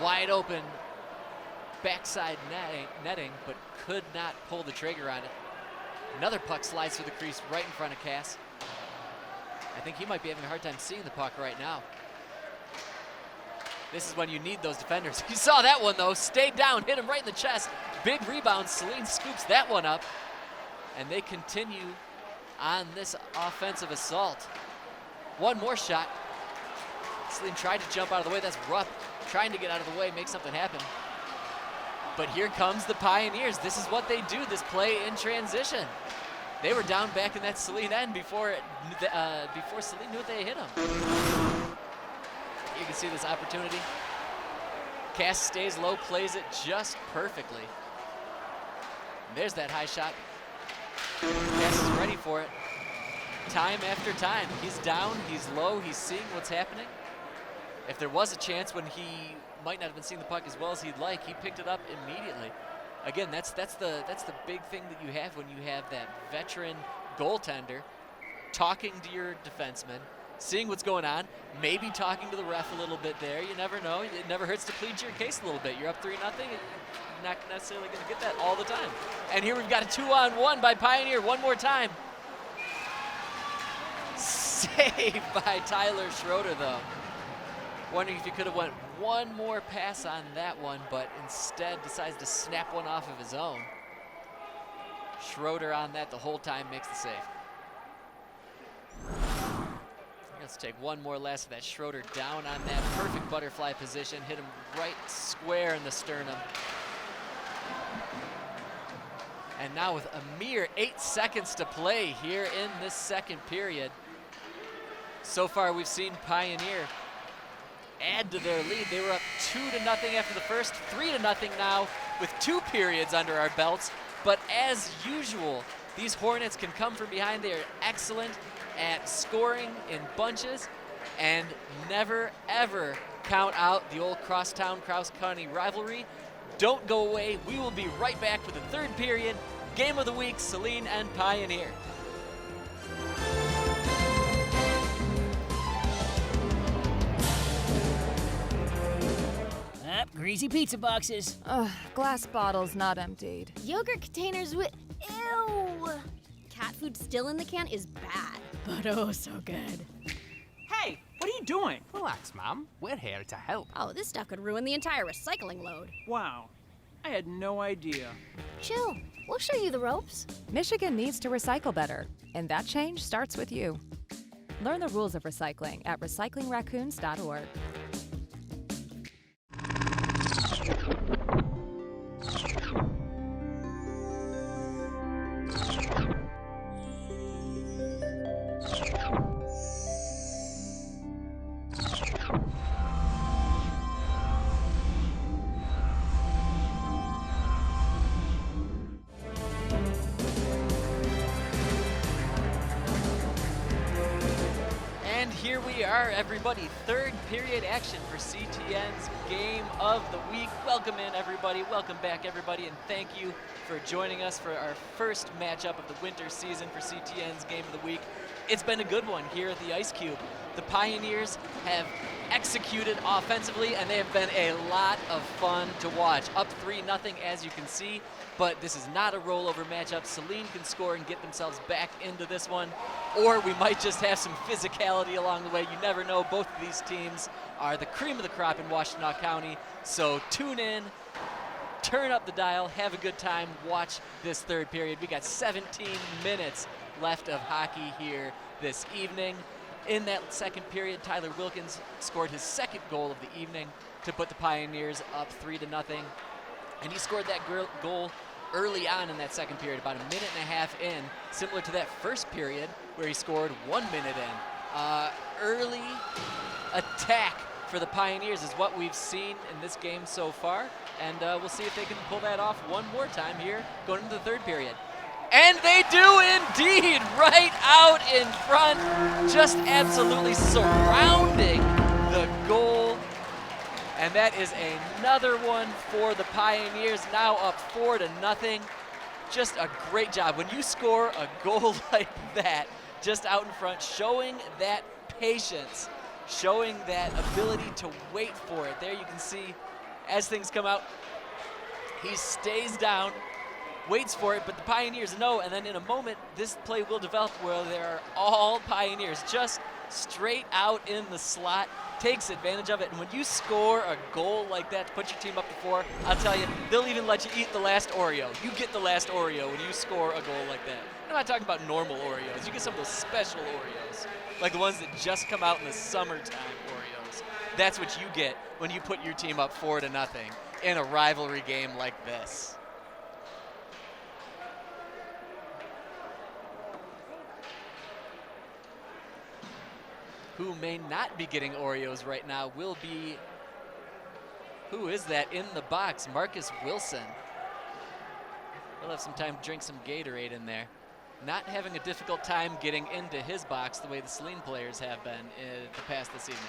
Speaker 1: Wide open backside netting, but could not pull the trigger on it. Another puck slides through the crease right in front of Cass. I think he might be having a hard time seeing the puck right now. This is when you need those defenders. You saw that one though, stayed down, hit him right in the chest. Big rebound, Saline scoops that one up, and they continue on this offensive assault. One more shot. Saline tried to jump out of the way, that's Rupp trying to get out of the way, make something happen. But here comes the Pioneers. This is what they do, this play in transition. They were down back in that Saline end before Saline knew they hit him. You can see this opportunity. Cass stays low, plays it just perfectly. And there's that high shot. Cass is ready for it. Time after time. He's down, he's low, he's seeing what's happening. If there was a chance when he might not have been seeing the puck as well as he'd like, he picked it up immediately. Again, that's the big thing that you have when you have that veteran goaltender talking to your defenseman, seeing what's going on, maybe talking to the ref a little bit there. You never know. It never hurts to plead your case a little bit. You're up 3-0. You're not necessarily going to get that all the time. And here we've got a 2-on-1 by Pioneer one more time. Saved by Tyler Schroeder, though. Wondering if he could have went one more pass on that one, but instead decides to snap one off of his own. Schroeder on that the whole time makes the save. Let's take one more last of that. Schroeder down on that perfect butterfly position, hit him right square in the sternum. And now with a mere 8 seconds to play here in this second period. So far we've seen Pioneer add to their lead. They were up 2-0 after the first, 3-0 now with 2 periods under our belts. But as usual, these Hornets can come from behind. They are excellent at scoring in bunches and never ever count out the old crosstown Crouse County rivalry. Don't go away. We will be right back with the third period. Game of the week, Saline and Pioneer.
Speaker 4: Greasy pizza boxes.
Speaker 5: Ugh, glass bottles not emptied.
Speaker 2: Yogurt containers with. Ew! Cat food still in the can is bad.
Speaker 4: But oh, so good.
Speaker 6: Hey, what are you doing?
Speaker 7: Relax, Mom. We're here to help.
Speaker 2: Oh, this stuff could ruin the entire recycling load.
Speaker 6: Wow, I had no idea.
Speaker 2: Chill. We'll show you the ropes.
Speaker 5: Michigan needs to recycle better, and that change starts with you. Learn the rules of recycling at recyclingraccoons.org.
Speaker 1: And here we are, everybody. Third period action for CTN's Game of the Week. Welcome in, everybody. Welcome back, everybody. And thank you for joining us for our first matchup of the winter season for CTN's Game of the Week. It's been a good one here at the Ice Cube. The Pioneers have executed offensively, and they have been a lot of fun to watch. Up 3-0, as you can see, but this is not a rollover matchup. Saline can score and get themselves back into this one, or we might just have some physicality along the way. You never know. Both of these teams are the cream of the crop in Washtenaw County, so tune in, turn up the dial, have a good time, watch this third period. We got 17 minutes left of hockey here this evening. In that second period, Tyler Wilkins scored his second goal of the evening to put the Pioneers up 3-0. And he scored that goal early on in that second period, about a minute and a half in, similar to that first period where he scored 1 minute in. Early attack for the Pioneers is what we've seen in this game so far, and we'll see if they can pull that off one more time here going into the third period. And they do indeed, right out in front, just absolutely surrounding the goal. And that is another one for the Pioneers, now up 4-0. Just a great job. When you score a goal like that, just out in front, showing that patience, showing that ability to wait for it. There you can see, as things come out, he stays down, waits for it, but the Pioneers know, and then in a moment, this play will develop where there are all Pioneers just straight out in the slot, takes advantage of it, and when you score a goal like that to put your team up to 4, I'll tell you, they'll even let you eat the last Oreo. You get the last Oreo when you score a goal like that. I'm not talking about normal Oreos. You get some of those special Oreos, like the ones that just come out in the summertime Oreos. That's what you get when you put your team up 4-0 in a rivalry game like this. Who may not be getting Oreos right now will be, who is that in the box? Marcus Wilson. He'll have some time to drink some Gatorade in there. Not having a difficult time getting into his box the way the Saline players have been in the past this evening.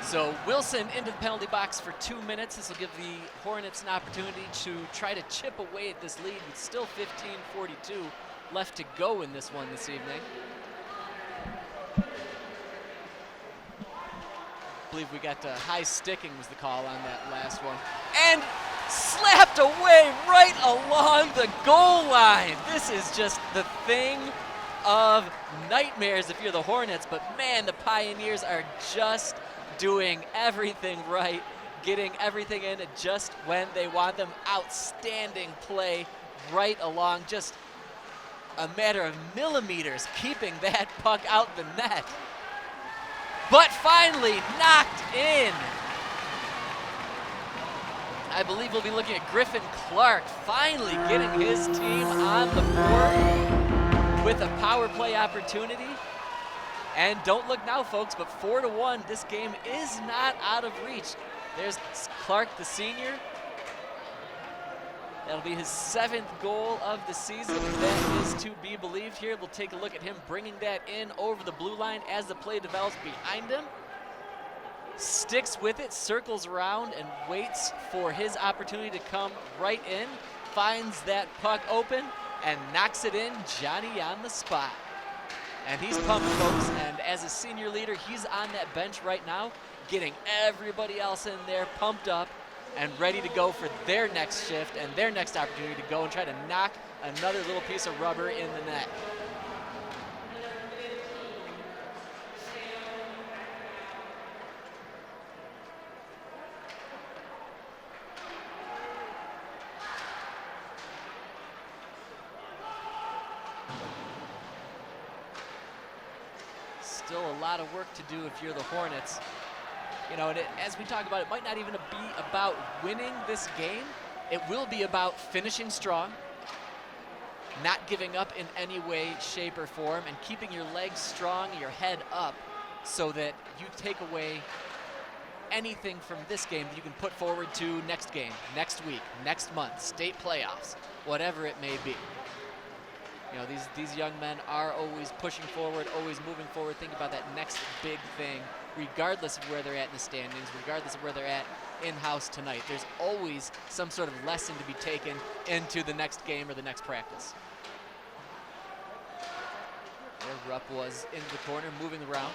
Speaker 1: So Wilson into the penalty box for 2 minutes. This will give the Hornets an opportunity to try to chip away at this lead with still 15:42 left to go in this one this evening. I believe we got high sticking was the call on that last one. And slapped away right along the goal line. This is just the thing of nightmares if you're the Hornets, but man, the Pioneers are just doing everything right, getting everything in just when they want them. Outstanding play right along, just a matter of millimeters keeping that puck out the net. But finally knocked in. I believe we'll be looking at Griffin Clark finally getting his team on the board with a power play opportunity. And don't look now, folks, but 4-1, this game is not out of reach. There's Clark, the senior. That'll be his 7th goal of the season, if that is to be believed here. We'll take a look at him bringing that in over the blue line as the play develops behind him. Sticks with it, circles around, and waits for his opportunity to come right in. Finds that puck open and knocks it in, Johnny on the spot. And he's pumped, folks, and as a senior leader, he's on that bench right now, getting everybody else in there pumped up and ready to go for their next shift and their next opportunity to go and try to knock another little piece of rubber in the net. Still a lot of work to do if you're the Hornets. You know, and as we talk about, it might not even be about winning this game. It will be about finishing strong, not giving up in any way, shape, or form, and keeping your legs strong, your head up, so that you take away anything from this game that you can put forward to next game, next week, next month, state playoffs, whatever it may be. You know, these young men are always pushing forward, always moving forward, thinking about that next big thing, regardless of where they're at in the standings, regardless of where they're at in-house tonight. There's always some sort of lesson to be taken into the next game or the next practice. There Rupp was into the corner, moving around.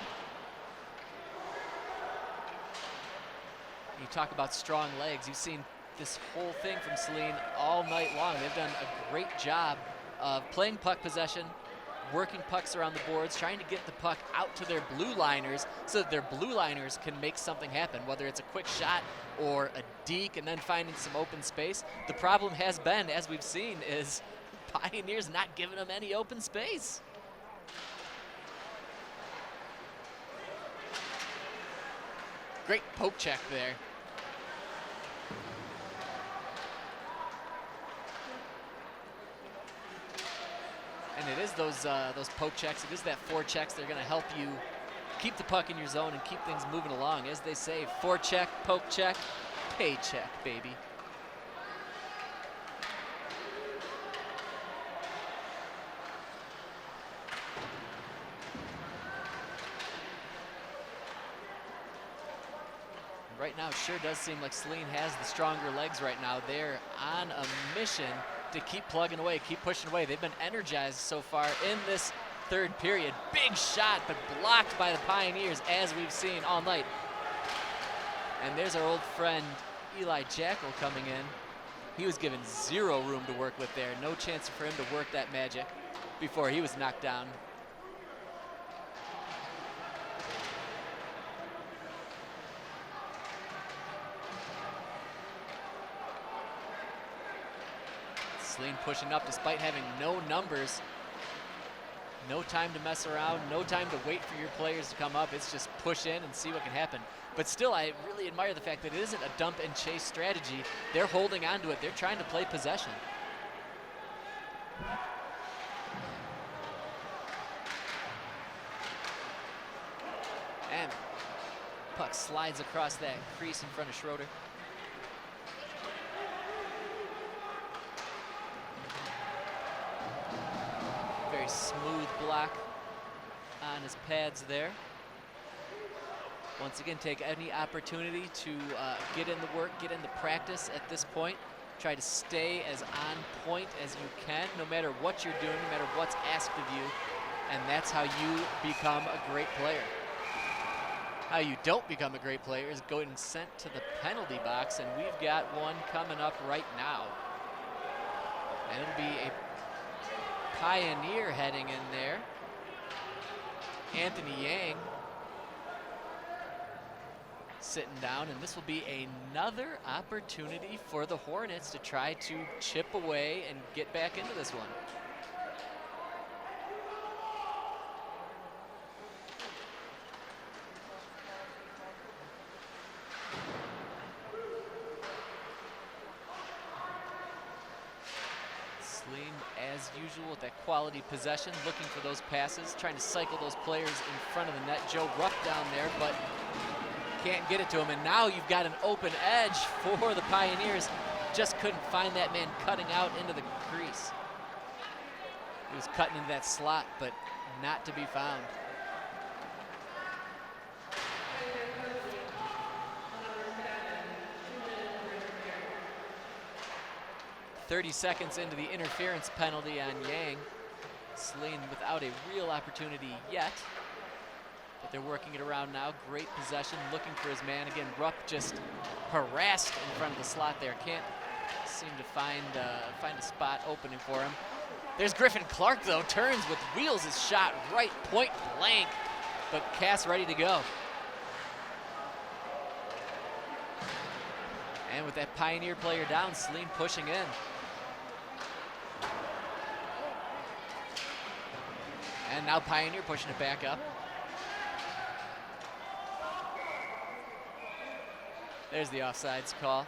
Speaker 1: You talk about strong legs. You've seen this whole thing from Saline all night long. They've done a great job of playing puck possession, working pucks around the boards, trying to get the puck out to their blue liners so that their blue liners can make something happen, whether it's a quick shot or a deke and then finding some open space. The problem has been, as we've seen, is Pioneers not giving them any open space. Great poke check there. And it is those poke checks, it is that forechecks. They're going to help you keep the puck in your zone and keep things moving along. As they say, forecheck, poke check, paycheck, baby. Right now, it sure does seem like Saline has the stronger legs right now. They're on a mission to keep plugging away, keep pushing away. They've been energized so far in this third period. Big shot, but blocked by the Pioneers, as we've seen all night. And there's our old friend Eli Jackal coming in. He was given zero room to work with there. No chance for him to work that magic before he was knocked down. Saline pushing up despite having no numbers. No time to mess around, no time to wait for your players to come up. It's just push in and see what can happen. But still, I really admire the fact that it isn't a dump and chase strategy. They're holding on to it. They're trying to play possession. And puck slides across that crease in front of Schroeder. Very smooth block on his pads there. Once again, take any opportunity to get in the work, get in the practice at this point. Try to stay as on point as you can, no matter what you're doing, no matter what's asked of you. And that's how you become a great player. How you don't become a great player is going sent to the penalty box, and we've got one coming up right now. And it'll be a Pioneer heading in there. Anthony Yang sitting down, and this will be another opportunity for the Hornets to try to chip away and get back into this one. Saline, as usual, with that quality possession, looking for those passes, trying to cycle those players in front of the net. Joe Rupp down there, but can't get it to him. And now you've got an open edge for the Pioneers. Just couldn't find that man cutting out into the crease. He was cutting into that slot, but not to be found. .30 seconds into the interference penalty on Yang. Saline without a real opportunity yet, but they're working it around now. Great possession, looking for his man. Again, Rupp just harassed in front of the slot there. Can't seem to find a spot opening for him. There's Griffin Clark, though, turns with wheels his shot right point blank, but Cass ready to go. And with that Pioneer player down, Saline pushing in. And now Pioneer pushing it back up. There's the offsides call.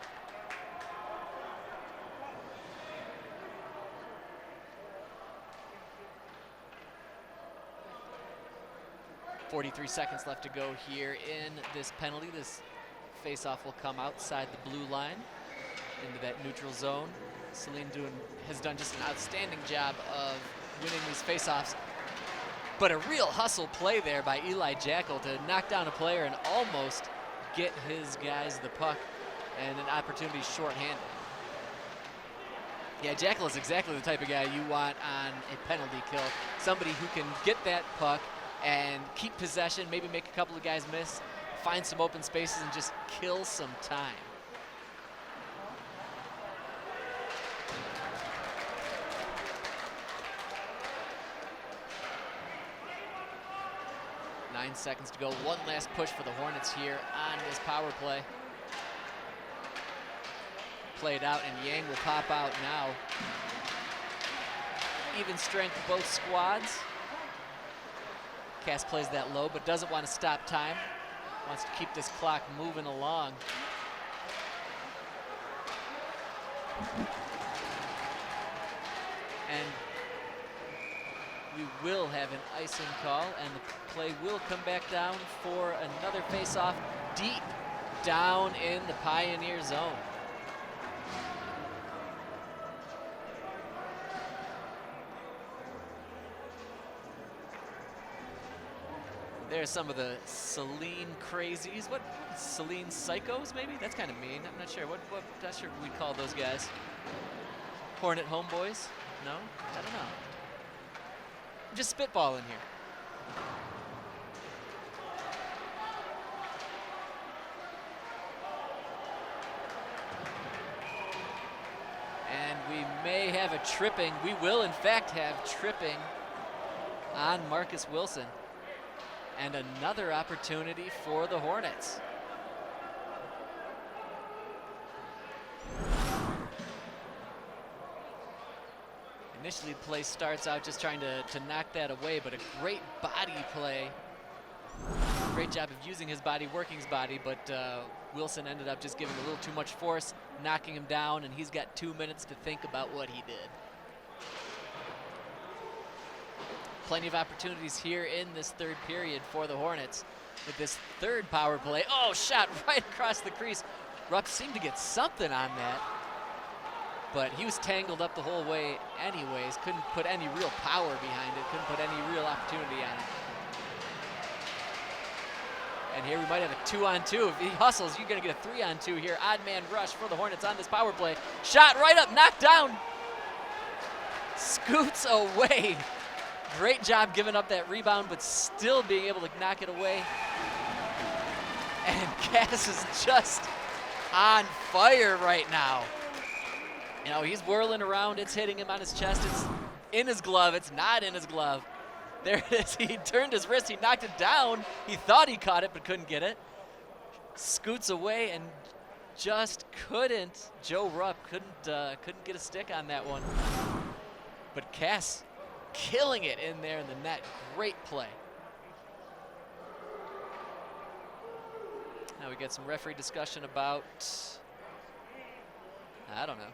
Speaker 1: .43 seconds left to go here in this penalty. This face-off will come outside the blue line into that neutral zone. Saline has done just an outstanding job of winning these faceoffs. But a real hustle play there by Eli Jackal to knock down a player and almost get his guys the puck and an opportunity shorthanded. Yeah, Jackal is exactly the type of guy you want on a penalty kill. Somebody who can get that puck and keep possession, maybe make a couple of guys miss, find some open spaces, and just kill some time. Nine seconds to go. One last push for the Hornets here on this power play. Played out, and Yang will pop out now. Even strength both squads. Cass plays that low, but doesn't want to stop time. Wants to keep this clock moving along. And we will have an icing call, and the play will come back down for another face-off deep down in the Pioneer zone. There's some of the Saline crazies. What, Saline psychos maybe? That's kind of mean. I'm not sure. What not sure what we'd call those guys. Hornet homeboys? No? I don't know. I'm just spitballing here. And we may have a tripping. We will, in fact, have tripping on Marcus Wilson. And another opportunity for the Hornets. Initially, the play starts out just trying to knock that away, but a great body play. Great job of using his body, working his body, but Wilson ended up just giving a little too much force, knocking him down, and he's got 2 minutes to think about what he did. Plenty of opportunities here in this third period for the Hornets with this third power play. Oh, shot right across the crease. Rupp seemed to get something on that, but he was tangled up the whole way anyways. Couldn't put any real power behind it. Couldn't put any real opportunity on it. And here we might have a 2-on-2. If he hustles, you're going to get a 3-on-2 here. Odd man rush for the Hornets on this power play. Shot right up, knocked down. Scoots away. Great job giving up that rebound, but still being able to knock it away. And Cass is just on fire right now. You know, he's whirling around. It's hitting him on his chest. It's in his glove. It's not in his glove. There it is. He turned his wrist. He knocked it down. He thought he caught it, but couldn't get it. Scoots away and just couldn't. Joe Rupp couldn't get a stick on that one. But Cass killing it in there in the net. Great play. Now we get some referee discussion about, I don't know,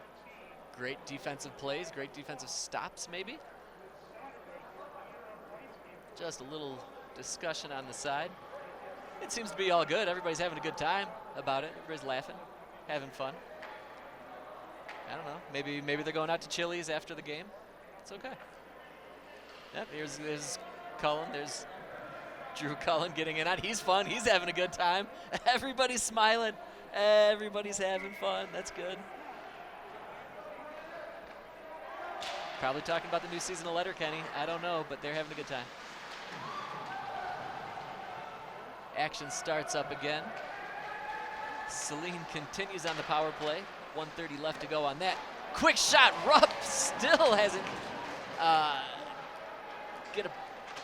Speaker 1: great defensive plays, great defensive stops maybe. Just a little discussion on the side. It seems to be all good. Everybody's having a good time about it. Everybody's laughing, having fun. I don't know. Maybe they're going out to Chili's after the game. It's okay. Yep, there's Cullen. There's Drew Cullen getting in on. He's fun. He's having a good time. Everybody's smiling. Everybody's having fun. That's good. Probably talking about the new season of Letterkenny. I don't know, but they're having a good time. Action starts up again. Celine continues on the power play. 1:30 left to go on that. Quick shot. Rupp still hasn't get a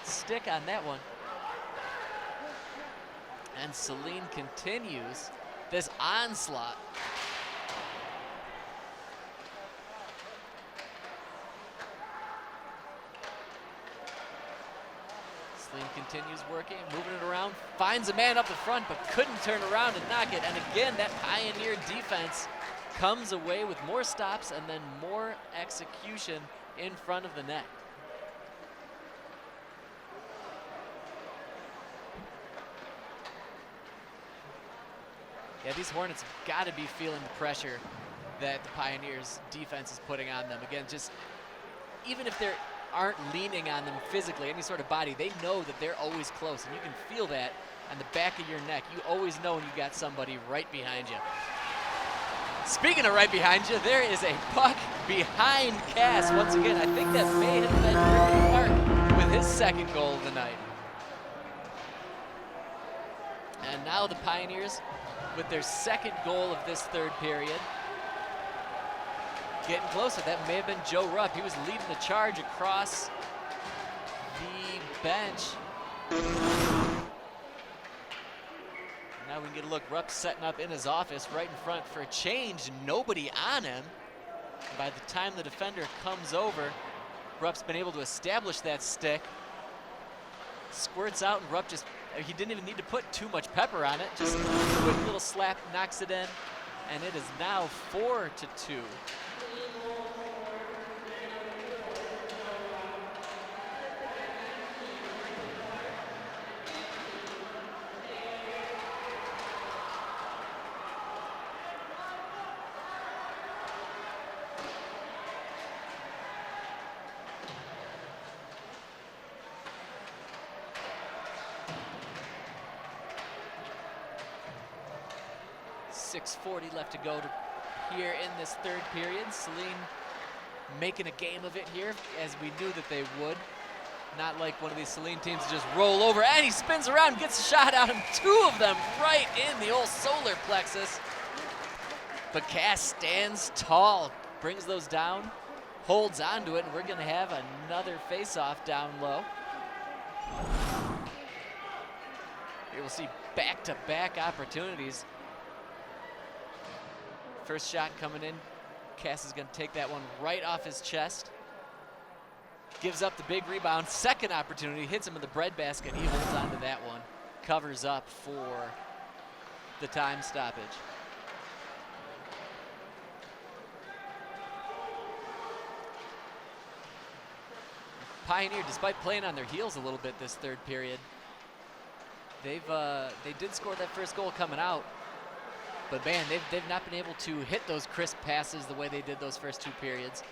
Speaker 1: stick on that one. And Saline continues this onslaught. Saline continues working, moving it around, finds a man up the front, but couldn't turn around and knock it. And again, that Pioneer defense comes away with more stops and then more execution in front of the net. Yeah, these Hornets have got to be feeling the pressure that the Pioneers defense is putting on them. Again, just even if they're aren't leaning on them physically, any sort of body. They know that they're always close, and you can feel that on the back of your neck. You always know when you got somebody right behind you. Speaking of right behind you, there is a puck behind Cass. Once again, I think that may have been Ricky Park with his second goal of the night. And now the Pioneers with their second goal of this third period. Getting closer. That may have been Joe Rupp. He was leading the charge across the bench. Now we can get a look. Rupp setting up in his office right in front for a change. Nobody on him. By the time the defender comes over, Rupp's been able to establish that stick. Squirts out, and Rupp just, he didn't even need to put too much pepper on it. Just a quick little slap, knocks it in, and it is now 4-2. 6:40 left to go here in this third period. Saline making a game of it here, as we knew that they would. Not like one of these Saline teams to just roll over, and he spins around, gets a shot out, and two of them right in the old solar plexus. But Cass stands tall, brings those down, holds onto it, and we're gonna have another face-off down low. Here we'll see back-to-back opportunities. First shot coming in, Cass is gonna take that one right off his chest. Gives up the big rebound, second opportunity, hits him in the breadbasket. He holds on to that one, covers up for the time stoppage. Pioneer, despite playing on their heels a little bit this third period, they did score that first goal coming out. But man, they've not been able to hit those crisp passes the way they did those first two periods,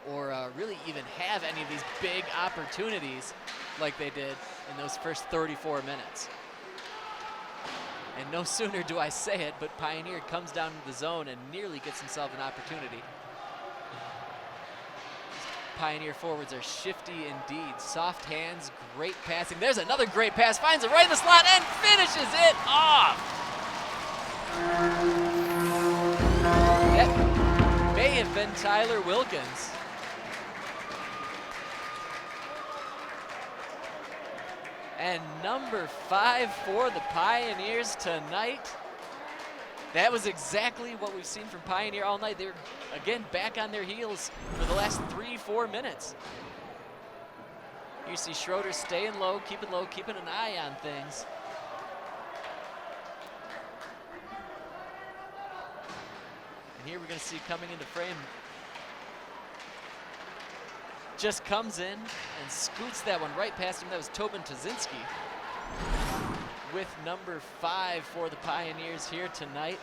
Speaker 1: or really even have any of these big opportunities like they did in those first 34 minutes. And no sooner do I say it, but Pioneer comes down to the zone and nearly gets himself an opportunity. Pioneer forwards are shifty indeed. Soft hands, great passing. There's another great pass, finds it right in the slot and finishes it off. That may have been Tyler Wilkins. And number 5 for the Pioneers tonight. That was exactly what we've seen from Pioneer all night. They're, again, back on their heels for the last 3-4 minutes. You see Schroeder staying low, keeping an eye on things. And here we're going to see coming into frame, just comes in and scoots that one right past him. That was Tobin Tazinski with number 5 for the Pioneers here tonight.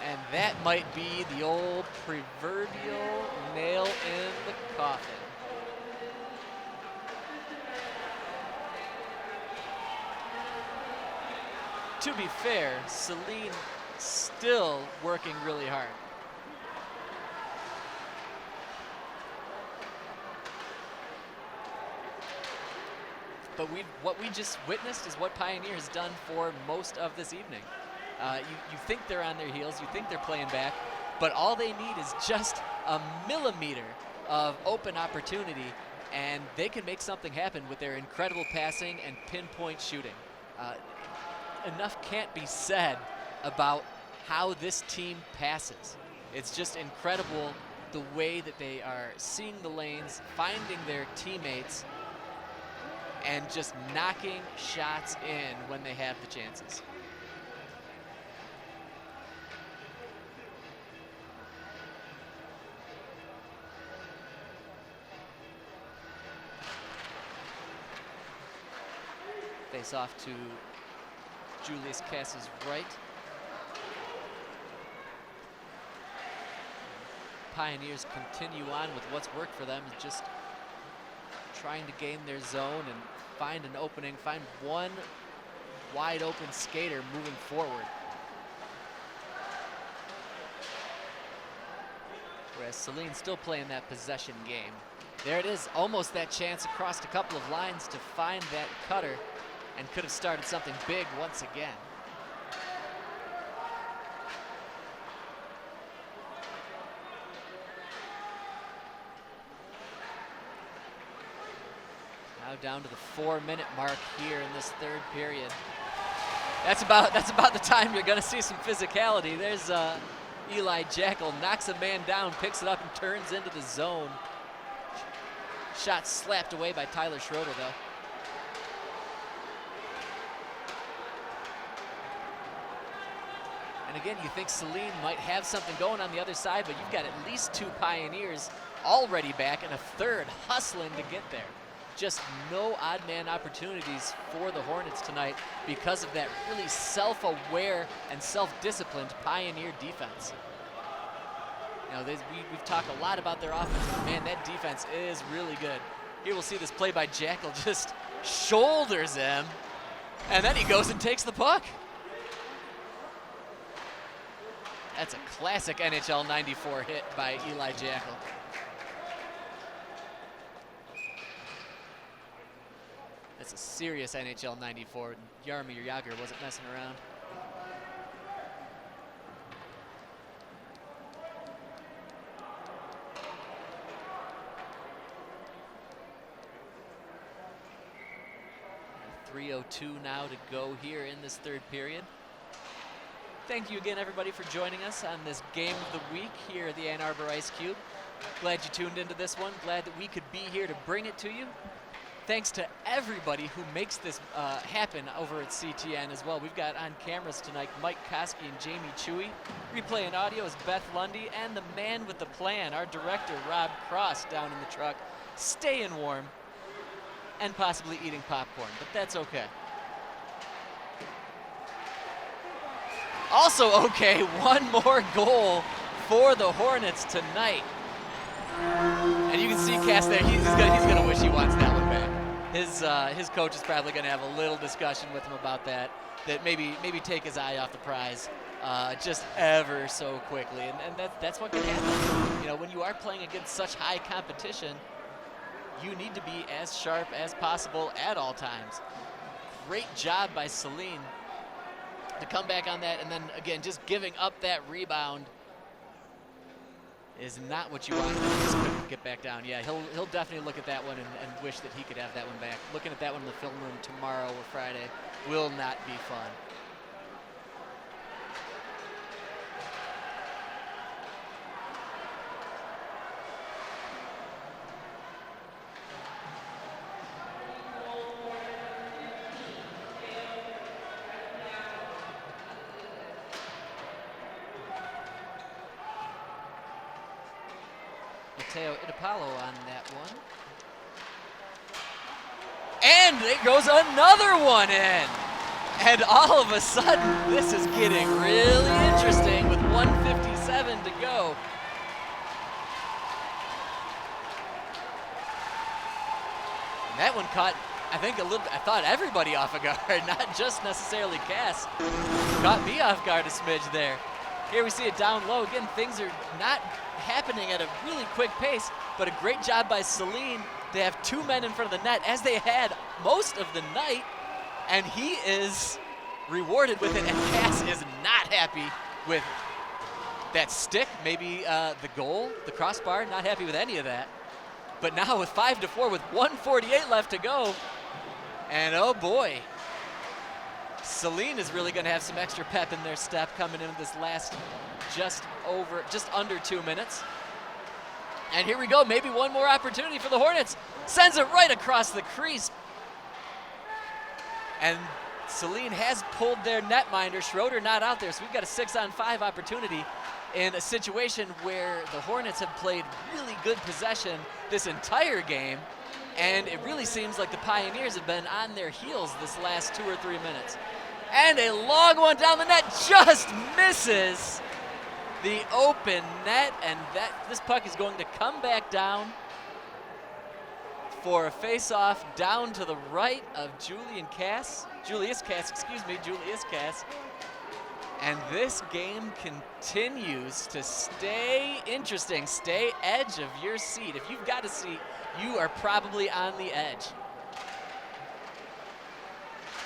Speaker 1: And that might be the old proverbial nail in the coffin. To be fair, Saline still working really hard. But what we just witnessed is what Pioneer has done for most of this evening. You think they're on their heels, you think they're playing back, but all they need is just a millimeter of open opportunity, and they can make something happen with their incredible passing and pinpoint shooting. Enough can't be said about how this team passes. It's just incredible the way that they are seeing the lanes, finding their teammates, and just knocking shots in when they have the chances. Face off to Julius Cass's right. Pioneers continue on with what's worked for them, just trying to gain their zone and find an opening, find one wide open skater moving forward. Whereas Saline still playing that possession game. There it is, almost that chance across a couple of lines to find that cutter, and could have started something big once again. Now down to the 4-minute mark here in this third period. That's about the time you're gonna see some physicality. There's Eli Jackal, knocks a man down, picks it up and turns into the zone. Shot slapped away by Tyler Schroeder though. And again, you think Saline might have something going on the other side, but you've got at least 2 Pioneers already back and a third hustling to get there. Just no odd man opportunities for the Hornets tonight because of that really self-aware and self-disciplined Pioneer defense. You know, we've talked a lot about their offense, but man, that defense is really good. Here we'll see this play by Jackal, just shoulders him, and then he goes and takes the puck. That's a classic NHL 94 hit by Eli Jackal. That's a serious NHL 94. Jaromir Jagr wasn't messing around. .302 now to go here in this third period. Thank you again, everybody, for joining us on this game of the week here at the Ann Arbor Ice Cube. Glad you tuned into this one. Glad that we could be here to bring it to you. Thanks to everybody who makes this happen over at CTN as well. We've got on cameras tonight Mike Koski and Jamie Chewy. Replay and audio is Beth Lundy, and the man with the plan, our director, Rob Cross, down in the truck, staying warm and possibly eating popcorn, but that's okay. Also okay, one more goal for the Hornets tonight. And you can see Cass there, he's gonna wish he wants that one back. His coach is probably gonna have a little discussion with him about that maybe take his eye off the prize just ever so quickly. And that's what can happen. You know, when you are playing against such high competition, you need to be as sharp as possible at all times. Great job by Saline to come back on that, and then again, just giving up that rebound is not what you want. Just couldn't get back down. Yeah, he'll definitely look at that one and wish that he could have that one back. Looking at that one in the film room tomorrow or Friday will not be fun. Mateo Idapalo on that one. And it goes another one in. And all of a sudden, this is getting really interesting with 1:57 to go. And that one caught, I thought everybody off guard, not just necessarily Cass. Caught me off guard a smidge there. Here we see it down low. Again, things are not happening at a really quick pace, but a great job by Saline to have 2 men in front of the net, as they had most of the night, and he is rewarded with it, and Cass is not happy with that stick, maybe the goal, the crossbar, not happy with any of that. But now with 5-4, with 1:48 left to go, and oh boy, Saline is really going to have some extra pep in their step coming into this last just under 2 minutes. And here we go, maybe one more opportunity for the Hornets. Sends it right across the crease. And Saline has pulled their netminder. Schroeder not out there, so we've got a 6-on-5 opportunity in a situation where the Hornets have played really good possession this entire game, and it really seems like the Pioneers have been on their heels this last 2 or 3 minutes. And a long one down the net just misses the open net, and this puck is going to come back down. for a face-off down to the right of Julius Cass. And this game continues to stay interesting, stay edge of your seat. If you've got a seat, you are probably on the edge.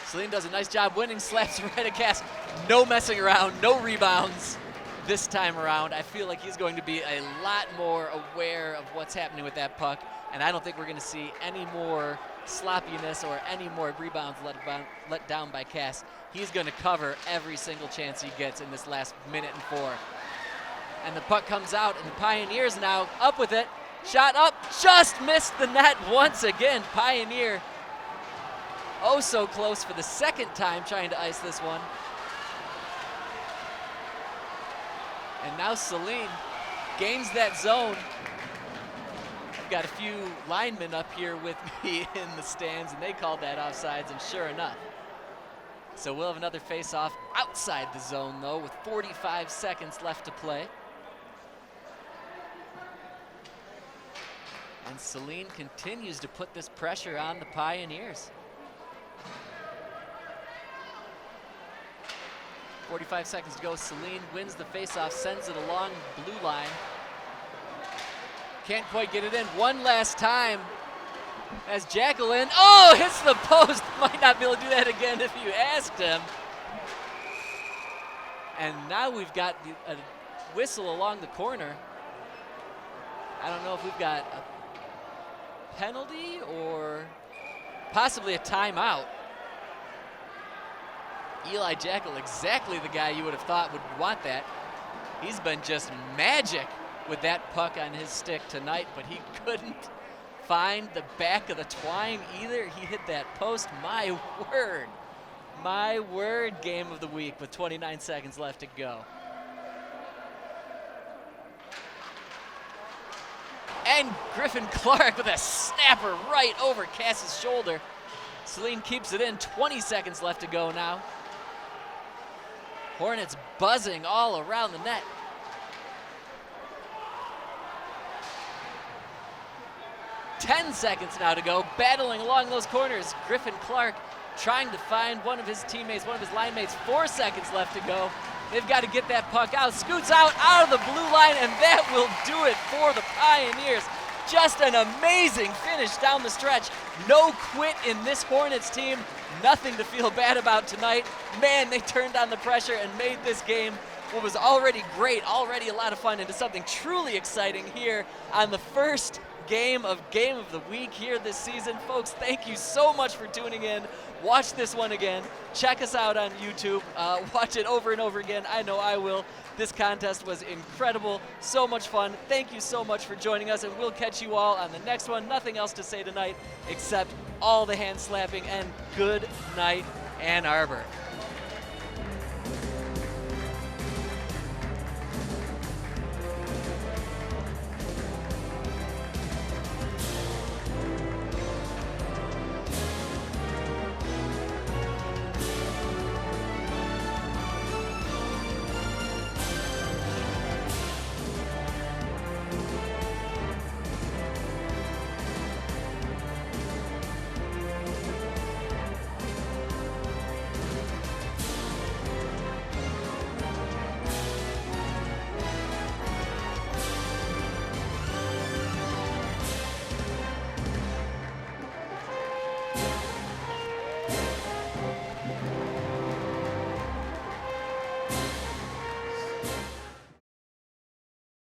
Speaker 1: Saline does a nice job winning, slaps right at Cass. No messing around, no rebounds this time around. I feel like he's going to be a lot more aware of what's happening with that puck, and I don't think we're going to see any more sloppiness or any more rebounds let down by Cass. He's going to cover every single chance he gets in this last minute and 4. And the puck comes out, and the Pioneers now up with it. Shot up, just missed the net once again. Pioneer, oh so close for the second time trying to ice this one. And now Saline gains that zone. I've got a few linemen up here with me in the stands, and they called that offsides, and sure enough. So we'll have another face-off outside the zone, though, with 45 seconds left to play. And Saline continues to put this pressure on the Pioneers. 45 seconds to go. Saline wins the face-off, sends it along the blue line. Can't quite get it in. One last time as Jacqueline, hits the post. Might not be able to do that again if you asked him. And now we've got a whistle along the corner. I don't know if we've got a penalty or possibly a timeout. Eli Jackal, exactly the guy you would have thought would want that. He's been just magic with that puck on his stick tonight, but he couldn't find the back of the twine either. He hit that post. My word, game of the week with 29 seconds left to go. And Griffin Clark with a snapper right over Cass's shoulder. Saline keeps it in, 20 seconds left to go now. Hornets buzzing all around the net. Ten seconds now to go, battling along those corners. Griffin Clark trying to find one of his teammates, one of his line mates. 4 seconds left to go. They've got to get that puck out. Scoots out of the blue line, and that will do it for the Pioneers. Just an amazing finish down the stretch. No quit in this Hornets team. Nothing to feel bad about tonight. Man, they turned on the pressure and made this game what was already great, already a lot of fun, into something truly exciting here on the first game of the week here this season. Folks, thank you so much for tuning in. Watch this one again. Check us out on YouTube. Watch it over and over again. I know I will. This contest was incredible. So much fun. Thank you so much for joining us, and we'll catch you all on the next one. Nothing else to say tonight except all the hand slapping, and good night, Ann Arbor.